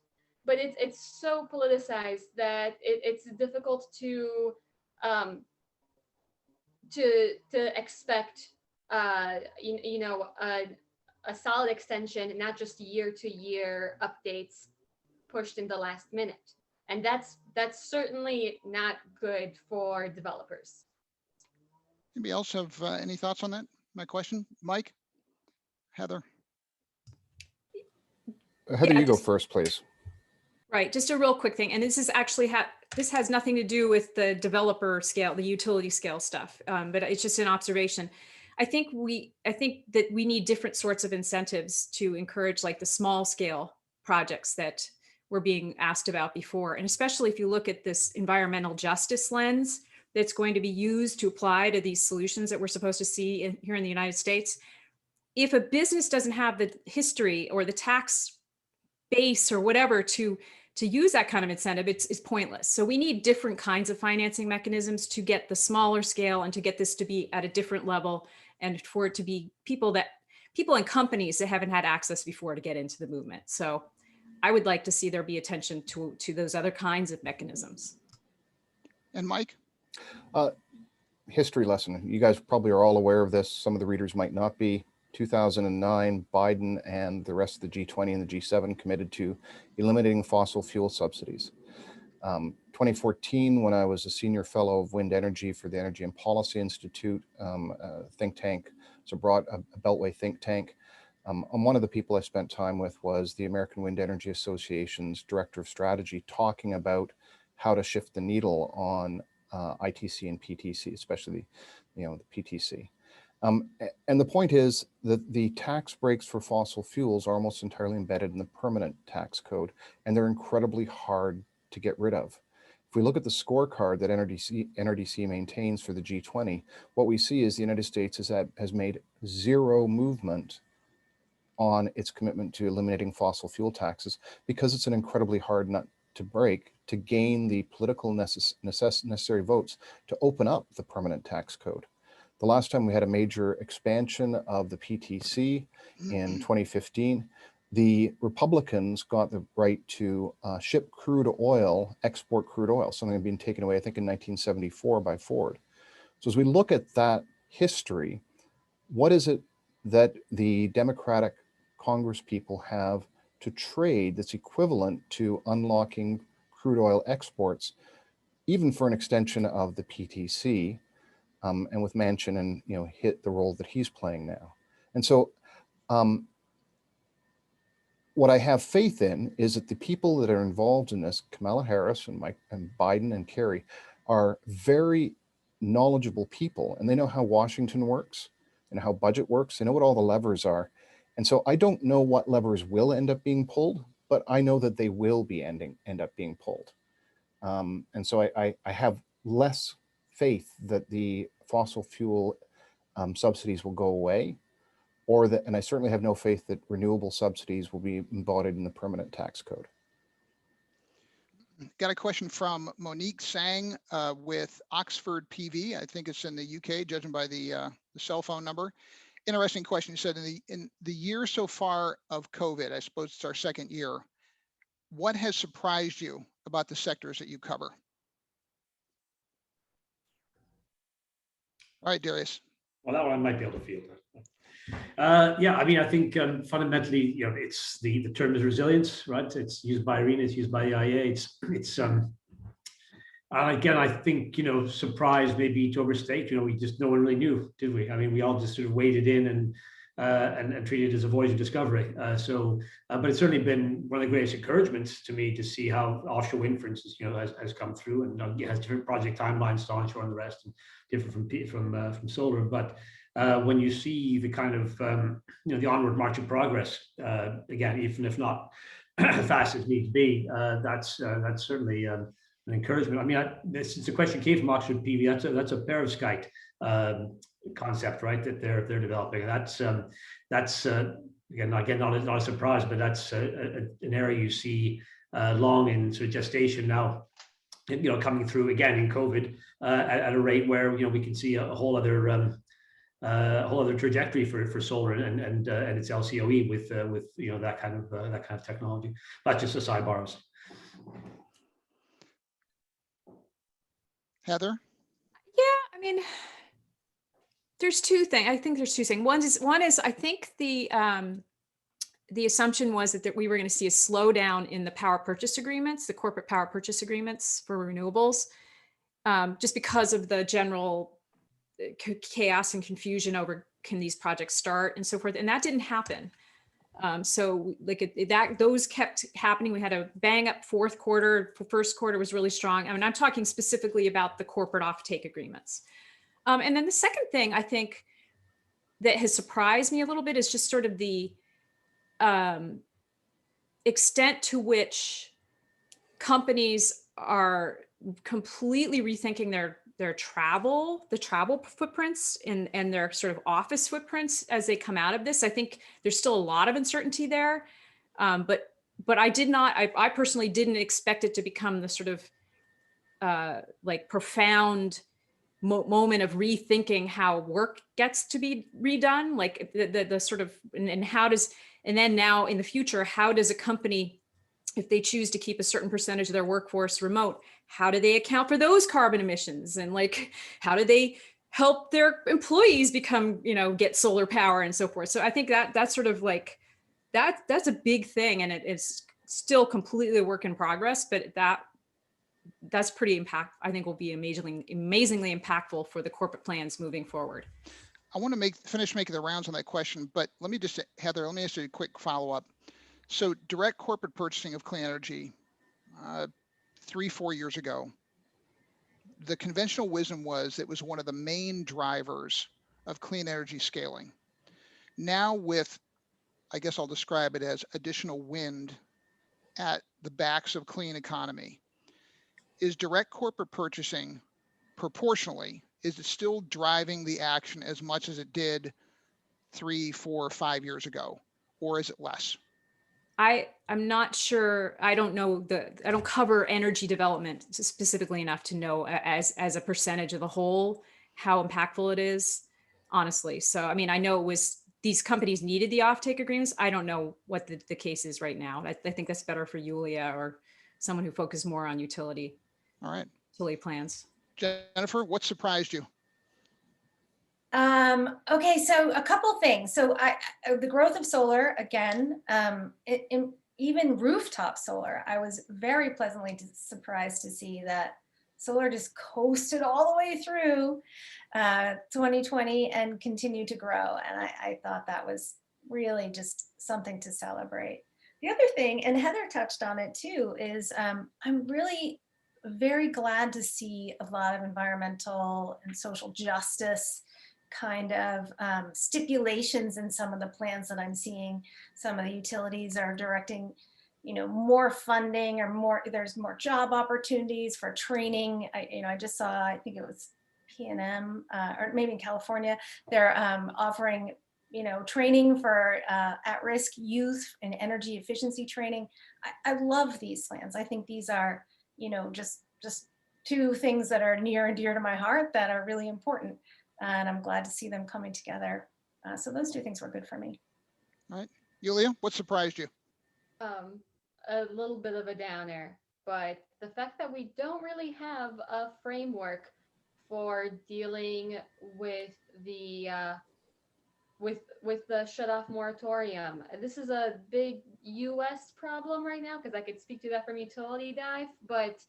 E: But it's so politicized that it's difficult to expect a solid extension, not just year to year updates pushed in the last minute. And that's certainly not good for developers.
A: Anybody else have any thoughts on that? My question, Mike, Heather.
C: Heather, you go first, please.
D: Right, just a real quick thing, and this is actually this has nothing to do with the developer scale, the utility scale stuff, but it's just an observation. I think that we need different sorts of incentives to encourage like the small scale projects that were being asked about before, and especially if you look at this environmental justice lens that's going to be used to apply to these solutions that we're supposed to see here in the United States. If a business doesn't have the history or the tax base or whatever to use that kind of incentive, it's pointless. So we need different kinds of financing mechanisms to get the smaller scale and to get this to be at a different level, and for it to be people and companies that haven't had access before to get into the movement. So I would like to see there be attention to those other kinds of mechanisms.
A: And Mike?
C: History lesson. You guys probably are all aware of this. Some of the readers might not be. 2009, Biden and the rest of the G20 and the G7 committed to eliminating fossil fuel subsidies. 2014, when I was a senior fellow of wind energy for the Energy and Policy Institute, a think tank, it's a Beltway think tank. And one of the people I spent time with was the American Wind Energy Association's director of strategy, talking about how to shift the needle on ITC and PTC, especially the PTC. And the point is that the tax breaks for fossil fuels are almost entirely embedded in the permanent tax code, and they're incredibly hard to get rid of. If we look at the scorecard that NRDC maintains for the G20, what we see is the United States has made zero movement on its commitment to eliminating fossil fuel taxes, because it's an incredibly hard nut to break to gain the political necessary votes to open up the permanent tax code. The last time we had a major expansion of the PTC in 2015, the Republicans got the right to ship crude oil, export crude oil, something that had been taken away, I think, in 1974 by Ford. So as we look at that history, what is it that the Democratic Congress people have to trade that's equivalent to unlocking crude oil exports, even for an extension of the PTC, and with Manchin and hit the role that he's playing now? And so what I have faith in is that the people that are involved in this, Kamala Harris and Biden and Kerry, are very knowledgeable people, and they know how Washington works and how budget works. They know what all the levers are. And so I don't know what levers will end up being pulled, but I know that they will be end up being pulled. And so I have less faith that the fossil fuel subsidies will go away, or that, and I certainly have no faith that renewable subsidies will be embodied in the permanent tax code.
A: Got a question from Monique Sang with Oxford PV. I think it's in the UK, judging by the cell phone number. Interesting question. You said in the year so far of COVID, I suppose it's our second year, what has surprised you about the sectors that you cover? All right, Darius.
G: Well, that one I might be able to field. Yeah, I mean, I think fundamentally, it's the term is resilience, right? It's used by IRENA, it's used by the IEA. It's again, I think, surprise maybe to overstate. No one really knew, did we? I mean, we all just sort of waded in and treated it as a voyage of discovery. But it's certainly been one of the greatest encouragements to me to see how offshore wind, for instance, has come through, and has different project timelines to onshore and the rest, and different from solar. But when you see the kind of the onward march of progress, again, even if not fast as needs be, that's certainly an encouragement. I mean, since the question came from Oxford PV, that's a perovskite concept, right? That they're developing. That's again not a surprise, but that's an area you see long in sort of gestation now. Coming through again in COVID at a rate where we can see a whole other trajectory for solar and its LCOE with that kind of technology. That's just a sidebar.
A: Heather?
D: Yeah, I mean, there's two things. I think there's two things. One is I think the assumption was that we were going to see a slowdown in the power purchase agreements, the corporate power purchase agreements for renewables, just because of the general chaos and confusion over can these projects start and so forth. And that didn't happen. So those kept happening. We had a bang up fourth quarter. First quarter was really strong. I mean, I'm talking specifically about the corporate offtake agreements. And then the second thing I think that has surprised me a little bit is just sort of the extent to which companies are completely rethinking the travel footprints and their sort of office footprints as they come out of this. I think there's still a lot of uncertainty there, but I personally didn't expect it to become the sort of profound moment of rethinking how work gets to be redone, like the sort of, and how does, and then now in the future, how does a company, if they choose to keep a certain percentage of their workforce remote, how do they account for those carbon emissions? And how do they help their employees become, get solar power and so forth? So I think that's sort of that's a big thing, and it's still completely a work in progress, but that's pretty I think will be amazingly impactful for the corporate plans moving forward.
A: I want to finish making the rounds on that question, but Heather, let me ask you a quick follow-up. So direct corporate purchasing of clean energy, 3-4 years ago, the conventional wisdom was it was one of the main drivers of clean energy scaling. Now with, I guess I'll describe it as additional wind at the backs of clean economy, is direct corporate purchasing proportionally, is it still driving the action as much as it did 3, 4, 5 years ago, or is it less?
D: I'm not sure. I don't know I don't cover energy development specifically enough to know as a percentage of the whole, how impactful it is, honestly. So, I mean, I know these companies needed the offtake agreements. I don't know what the case is right now. I think that's better for Yulia or someone who focuses more on utility.
A: All right.
D: Utility plans.
A: Jennifer, what surprised you?
B: Okay, so a couple things. So the growth of solar, again, even rooftop solar, I was very pleasantly surprised to see that solar just coasted all the way through 2020 and continued to grow. And I thought that was really just something to celebrate. The other thing, and Heather touched on it too, is I'm really very glad to see a lot of environmental and social justice kind of stipulations in some of the plans that I'm seeing. Some of the utilities are directing, more funding or there's more job opportunities for training. I just saw, I think it was P&M or maybe in California, they're offering, training for at-risk youth and energy efficiency training. I love these plans. I think these are, just two things that are near and dear to my heart that are really important. And I'm glad to see them coming together. So those two things were good for me.
A: All right. Yulia, what surprised you?
E: A little bit of a downer, but the fact that we don't really have a framework for dealing with the with the shut-off moratorium. This is a big U.S. problem right now because I could speak to that from Utility Dive, but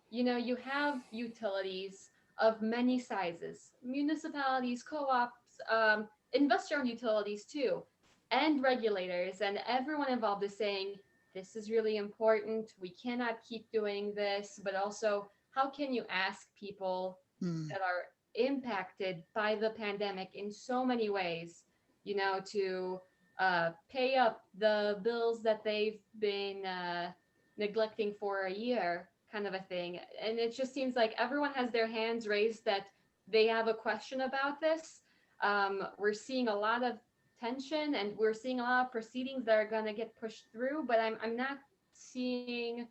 E: you have utilities of many sizes, municipalities, co-ops, investor-owned utilities too, and regulators, and everyone involved is saying, this is really important. We cannot keep doing this, but also, how can you ask people that are impacted by the pandemic in so many ways, to pay up the bills that they've been neglecting for a year, kind of a thing. And it just seems like everyone has their hands raised that they have a question about this. We're seeing a lot of tension and we're seeing a lot of proceedings that are going to get pushed through, but I'm not seeing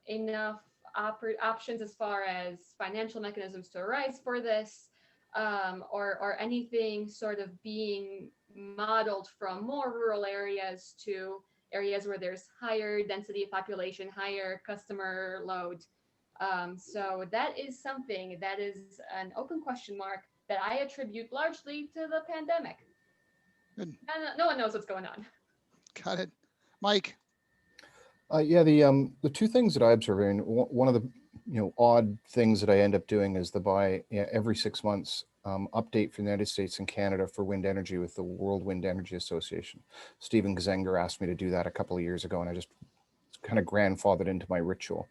E: enough options as far as financial mechanisms to arise for this, or anything sort of being modeled from more rural areas to areas where there's higher density of population, higher customer load. So that is something that is an open question mark that I attribute largely to the pandemic.
A: Good.
E: And no one knows what's going on.
A: Got it. Mike.
C: Yeah, the two things that I observe, and one of the odd things that I end up doing is every 6 months update for the United States and Canada for wind energy with the World Wind Energy Association. Stephen Gazenger asked me to do that a couple of years ago, and I just kind of grandfathered into my ritual.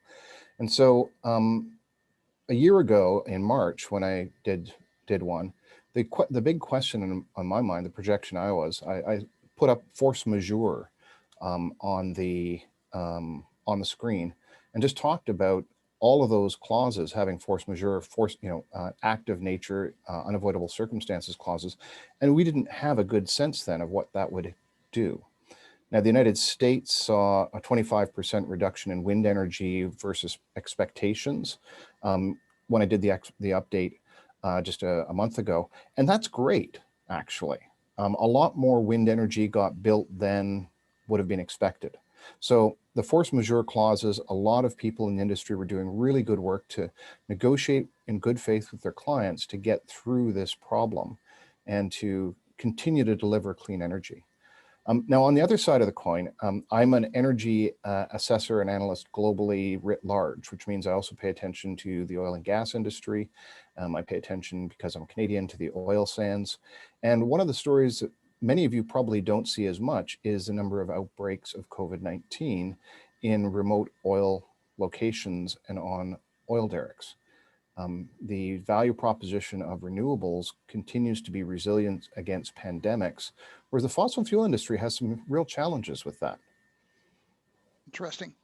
C: And so a year ago in March, when I did one, the big question on my mind, the projection I put up force majeure on the screen and just talked about all of those clauses having force majeure, active nature, unavoidable circumstances clauses. And we didn't have a good sense then of what that would do. Now, the United States saw a 25% reduction in wind energy versus expectations when I did the update just a month ago. And that's great, actually. A lot more wind energy got built than would have been expected. So the force majeure clauses, a lot of people in the industry were doing really good work to negotiate in good faith with their clients to get through this problem and to continue to deliver clean energy. Now, on the other side of the coin, I'm an energy assessor and analyst globally writ large, which means I also pay attention to the oil and gas industry. I pay attention, because I'm Canadian, to the oil sands. And one of the stories that many of you probably don't see as much is the number of outbreaks of COVID-19 in remote oil locations and on oil derricks. The value proposition of renewables continues to be resilient against pandemics, whereas the fossil fuel industry has some real challenges with that.
A: Interesting.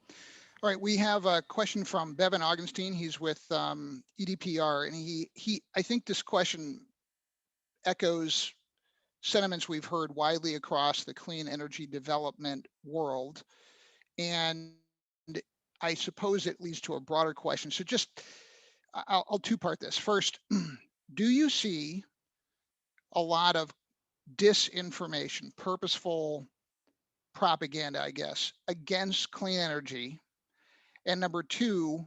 A: All right, we have a question from Bevan Augenstein. He's with EDPR, and he I think this question echoes sentiments we've heard widely across the clean energy development world. And I suppose it leads to a broader question. So I'll two-part this. First, do you see a lot of disinformation, purposeful propaganda, I guess, against clean energy? And number two,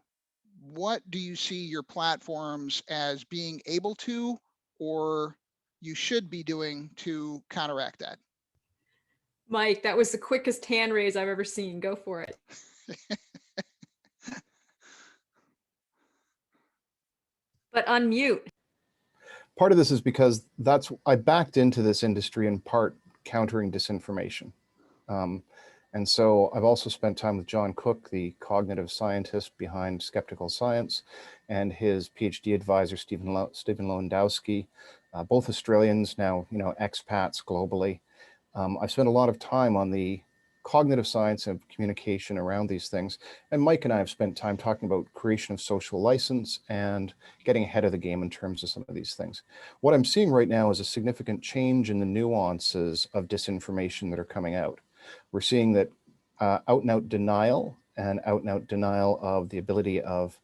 A: what do you see your platforms as being able to or you should be doing to counteract that?
D: Mike, that was the quickest hand raise I've ever seen. Go for it. But unmute.
C: Part of this is because I backed into this industry in part countering disinformation. And so I've also spent time with John Cook, the cognitive scientist behind Skeptical Science, and his PhD advisor, Stephen Lewandowski, both Australians now, expats globally. I've spent a lot of time on the cognitive science and communication around these things. And Mike and I have spent time talking about creation of social license and getting ahead of the game in terms of some of these things. What I'm seeing right now is a significant change in the nuances of disinformation that are coming out. We're seeing that out and out denial of the ability of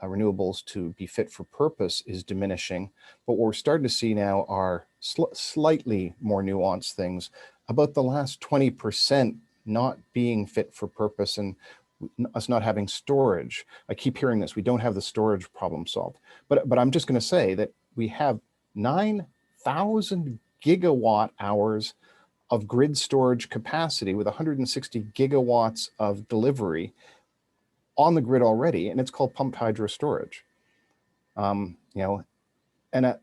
C: renewables to be fit for purpose is diminishing. But what we're starting to see now are slightly more nuanced things about the last 20% not being fit for purpose and us not having storage. I keep hearing this, we don't have the storage problem solved. But I'm just going to say that we have 9,000 gigawatt hours of grid storage capacity with 160 gigawatts of delivery on the grid already, and it's called pumped hydro storage. And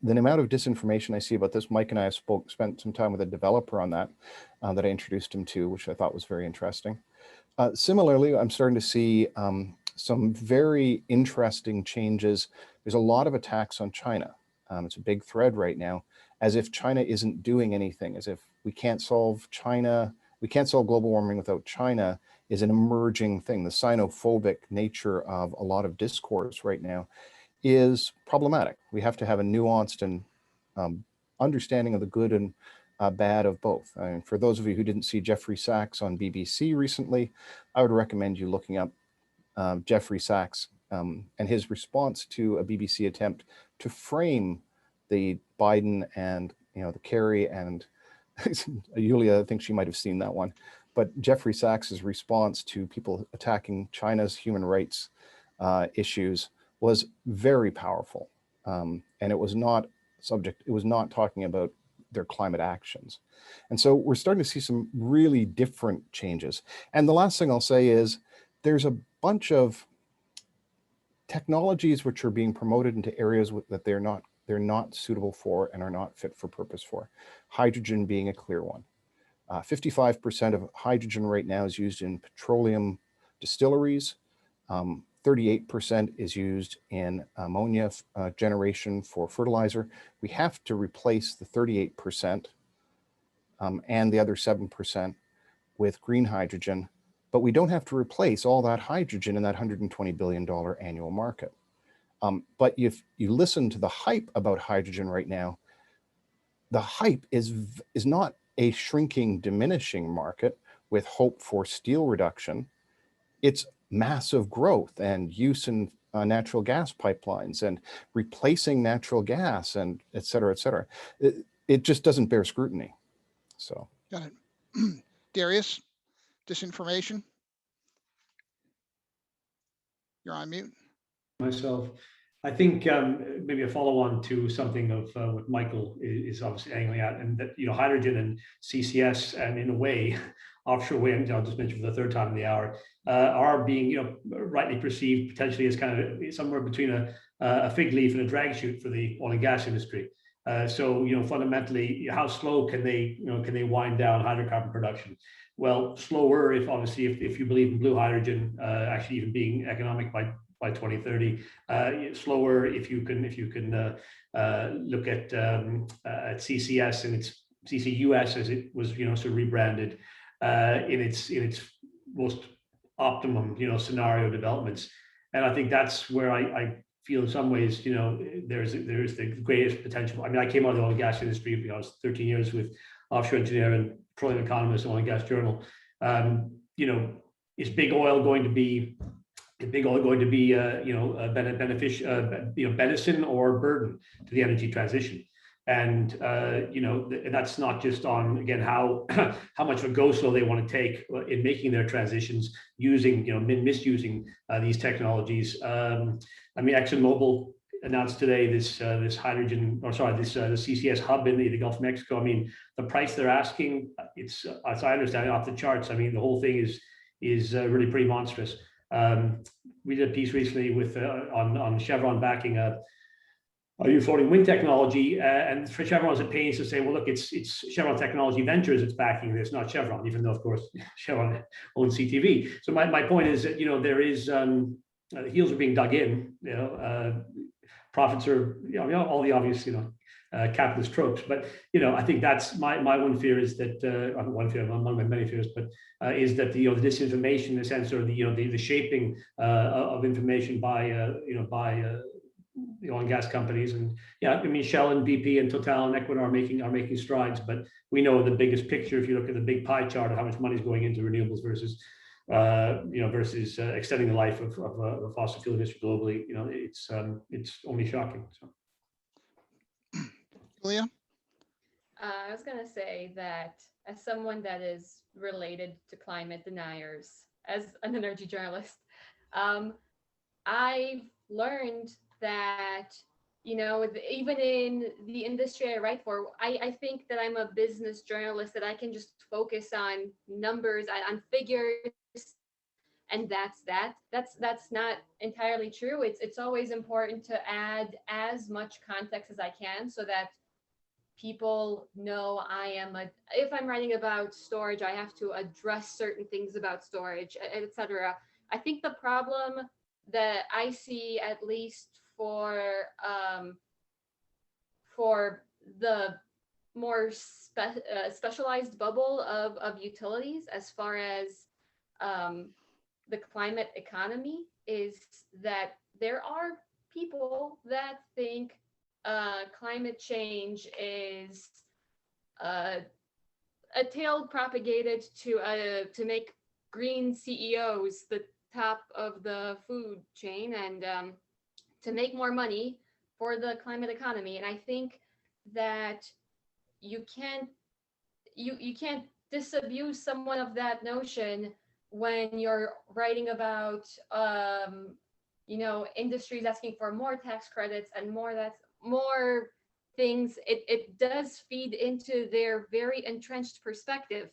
C: the amount of disinformation I see about this, Mike and I have spent some time with a developer on that, that I introduced him to, which I thought was very interesting. Similarly, I'm starting to see some very interesting changes. There's a lot of attacks on China. It's a big thread right now, as if China isn't doing anything, as if we can't solve global warming without China is an emerging thing. The xenophobic nature of a lot of discourse right now is problematic. We have to have a nuanced and understanding of the good and bad of both. I mean, for those of you who didn't see Jeffrey Sachs on BBC recently, I would recommend you looking up Jeffrey Sachs and his response to a BBC attempt to frame the Biden and the Kerry and Yulia. I think she might have seen that one, but Jeffrey Sachs's response to people attacking China's human rights issues was very powerful, and it was not talking about their climate actions. And so we're starting to see some really different changes. And the last thing I'll say is there's a bunch of technologies which are being promoted into areas that they're not suitable for and are not fit for purpose for. Hydrogen being a clear one. 55% of hydrogen right now is used in petroleum distilleries. 38% is used in ammonia generation for fertilizer. We have to replace the 38% and the other 7% with green hydrogen, but we don't have to replace all that hydrogen in that $120 billion annual market. But if you listen to the hype about hydrogen right now, the hype is not a shrinking, diminishing market with hope for steel reduction. It's massive growth and use in natural gas pipelines and replacing natural gas and et cetera, et cetera. It just doesn't bear scrutiny. So.
A: Got it. Darius, disinformation? You're on mute.
G: Myself, I think maybe a follow-on to something of what Michael is obviously angling at, and that hydrogen and CCS, and in a way, offshore wind, I'll just mention for the third time in the hour, are being rightly perceived potentially as kind of somewhere between a fig leaf and a drag chute for the oil and gas industry. So fundamentally, how slow can they wind down hydrocarbon production? Well, slower if you believe in blue hydrogen actually even being economic by 2030. Slower if you can look at CCS and its CCUS, as it was sort of rebranded in its most optimum scenario developments. And I think that's where I feel in some ways there's the greatest potential. I mean, I came out of the oil and gas industry. I was 13 years with offshore engineer and petroleum economist, oil and gas journal. Is big oil going to be benefit or burden to the energy transition? And that's not just on, again, how much of a go slow they want to take in making their transitions, using misusing these technologies. I mean, ExxonMobil announced today this hydrogen, or sorry, this the CCS hub in the Gulf of Mexico. I mean, the price they're asking, it's as I understand it, off the charts. I mean, the whole thing is really pretty monstrous. We did a piece recently with on Chevron backing a new floating wind technology, and for Chevron, it pays to say, well, look, it's Chevron Technology Ventures that's backing this, not Chevron, even though of course Chevron owns CTV. So my point is that there is the heels are being dug in. Profits are all the obvious capitalist tropes, but I think that's my one fear is that one fear, one of my many fears, but is that the disinformation in the sense, or the shaping of information by the oil and gas companies. And I mean, Shell and BP and Total and Equinor are making strides, but we know the biggest picture, if you look at the big pie chart of how much money is going into renewables versus extending the life of the fossil fuel industry globally, it's only shocking. So,
A: Julia?
E: I was gonna say that as someone that is related to climate deniers, as an energy journalist, I've learned that even in the industry I write for, I think that I'm a business journalist, that I can just focus on numbers, on figures, and that's not entirely true. It's always important to add as much context as I can so that people know if I'm writing about storage, I have to address certain things about storage, etc. I think the problem that I see, at least for the more specialized bubble of utilities, as far as the climate economy, is that there are people that think climate change is a tale propagated to make green CEOs the top of the food chain, and to make more money for the climate economy. And I think that you can't disabuse someone of that notion when you're writing about industries asking for more tax credits and more things. It does feed into their very entrenched perspective.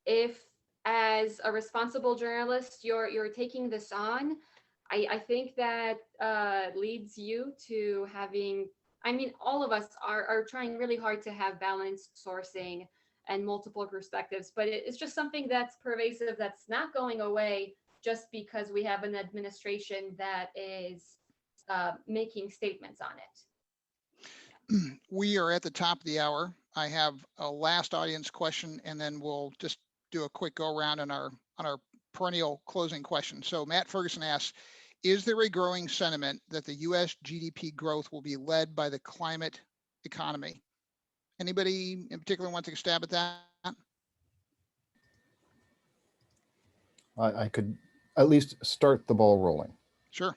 E: If, as a responsible journalist, you're taking this on, I think that leads you to having, I mean, all of us are trying really hard to have balanced sourcing and multiple perspectives, but it's just something that's pervasive, that's not going away just because we have an administration that is making statements on it.
A: We are at the top of the hour. I have a last audience question, and then we'll just do a quick go around on our perennial closing question. So Matt Ferguson asks, is there a growing sentiment that the US GDP growth will be led by the climate economy? Anybody in particular want to take a stab at that?
C: I could at least start the ball rolling.
A: Sure.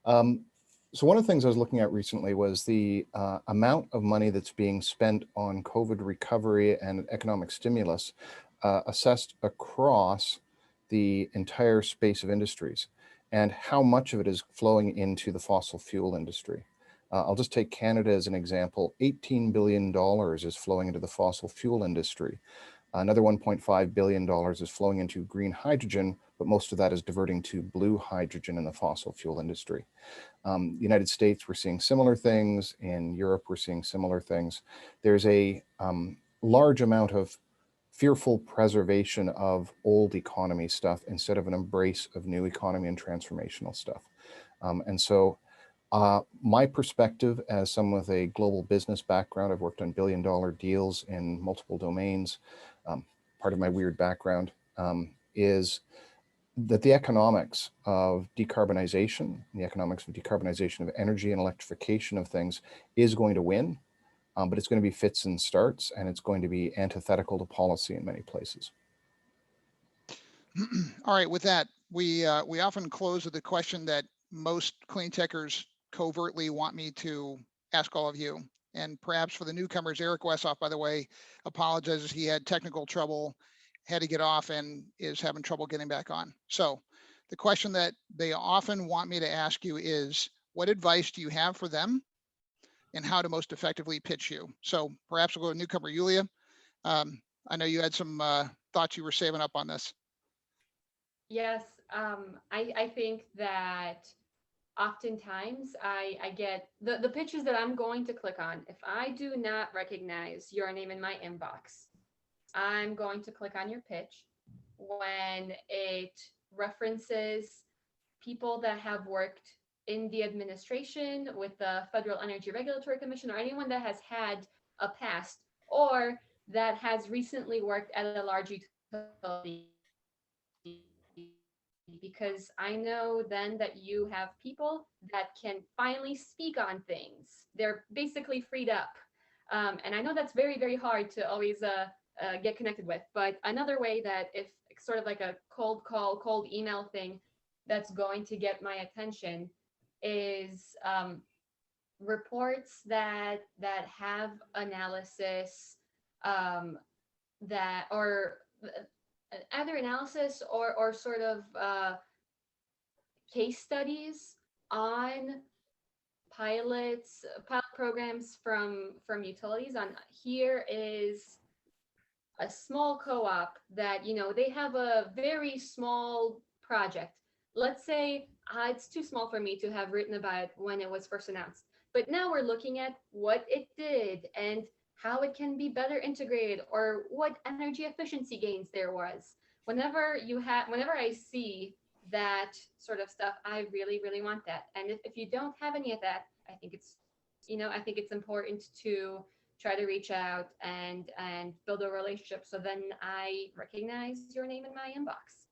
C: So one of the things I was looking at recently was the amount of money that's being spent on COVID recovery and economic stimulus assessed across the entire space of industries, and how much of it is flowing into the fossil fuel industry. I'll just take Canada as an example. $18 billion is flowing into the fossil fuel industry. Another $1.5 billion is flowing into green hydrogen, but most of that is diverting to blue hydrogen in the fossil fuel industry. The United States, we're seeing similar things. In Europe, we're seeing similar things. There's a large amount of fearful preservation of old economy stuff instead of an embrace of new economy and transformational stuff. And so my perspective as someone with a global business background, I've worked on billion-dollar deals in multiple domains. Part of my weird background is that the economics of decarbonization, of energy and electrification of things is going to win, but it's going to be fits and starts, and it's going to be antithetical to policy in many places.
A: All right, with that, we often close with the question that most clean techers covertly want me to ask all of you. And perhaps for the newcomers, Eric Wessoff, by the way, apologizes. He had technical trouble, had to get off, and is having trouble getting back on. So the question that they often want me to ask you is, what advice do you have for them and how to most effectively pitch you? So perhaps we'll go to newcomer Yulia. I know you had some thoughts you were saving up on this.
E: Yes, I think that oftentimes I get the pitches that I'm going to click on. If I do not recognize your name in my inbox, I'm going to click on your pitch. When it references people that have worked in the administration with the Federal Energy Regulatory Commission, or anyone that has had a past or that has recently worked at a large utility, because I know then that you have people that can finally speak on things. They're basically freed up. And I know that's very, very hard to always get connected with. But another way that, if sort of like a cold call, cold email thing that's going to get my attention, is reports that have analysis that, or either analysis or sort of case studies on pilot programs from utilities. On here is a small co-op that, you know, they have a very small project. Let's say it's too small for me to have written about when it was first announced, but now we're looking at what it did and how it can be better integrated, or what energy efficiency gains there was. Whenever I see that sort of stuff, I really, really want that. And if you don't have any of that, I think it's important to try to reach out and build a relationship, so then I recognize your name in my inbox.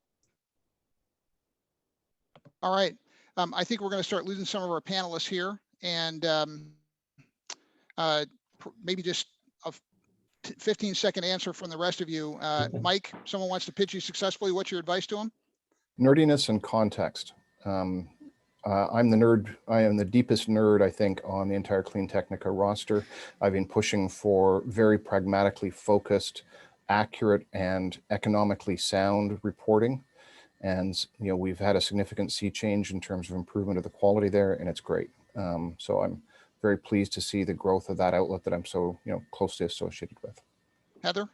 A: All right. I think we're going to start losing some of our panelists here, and maybe just a 15-second answer from the rest of you. Mike, someone wants to pitch you successfully. What's your advice to them?
C: Nerdiness and context. I'm the nerd. I am the deepest nerd, I think, on the entire Cleantechnica roster. I've been pushing for very pragmatically focused, accurate, and economically sound reporting. And, you know, we've had a significant sea change in terms of improvement of the quality there, and it's great. So I'm very pleased to see the growth of that outlet that I'm so, you know, closely associated with.
A: Heather?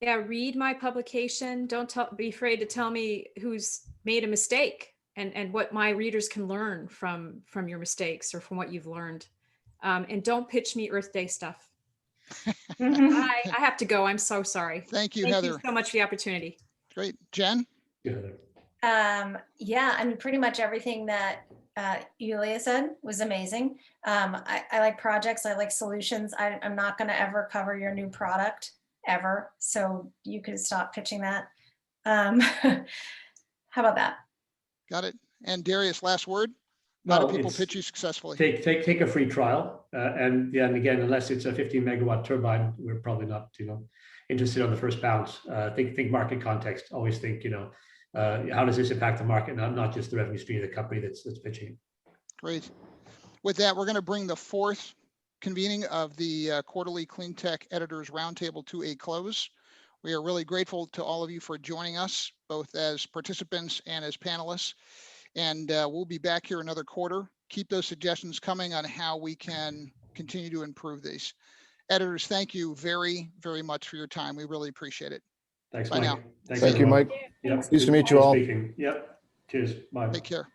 D: Yeah, read my publication. Don't be afraid to tell me who's made a mistake, and what my readers can learn from your mistakes or from what you've learned. And don't pitch me Earth Day stuff. I have to go. I'm so sorry.
A: Thank you,
D: Thank
A: Heather.
D: you so much for the opportunity.
A: Great. Jen?
B: Yeah, I mean, pretty much everything that Yulia said was amazing. I like projects. I like solutions. I'm not going to ever cover your new product ever. So you could stop pitching that. How about that?
A: Got it. And Darius, last word.
G: No,
A: How do people pitch you successfully?
G: Take a free trial, and again, unless it's a 15 megawatt turbine, we're probably not, you know, interested on the first bounce. Think market context. Always think, you know, how does this impact the market, not just the revenue stream of the company that's pitching.
A: Great. With that, we're going to bring the fourth convening of the quarterly Cleantech Editors Roundtable to a close. We are really grateful to all of you for joining us, both as participants and as panelists. And we'll be back here another quarter. Keep those suggestions coming on how we can continue to improve these. Editors, thank you very, very much for your time. We really appreciate it.
G: Thanks,
A: Bye
G: Mike.
A: now.
G: Thanks,
C: Thank you,
G: everyone.
C: Mike.
G: Yep.
C: Pleased to meet you all.
G: Speaking. Yep. Cheers. Bye.
A: Take care.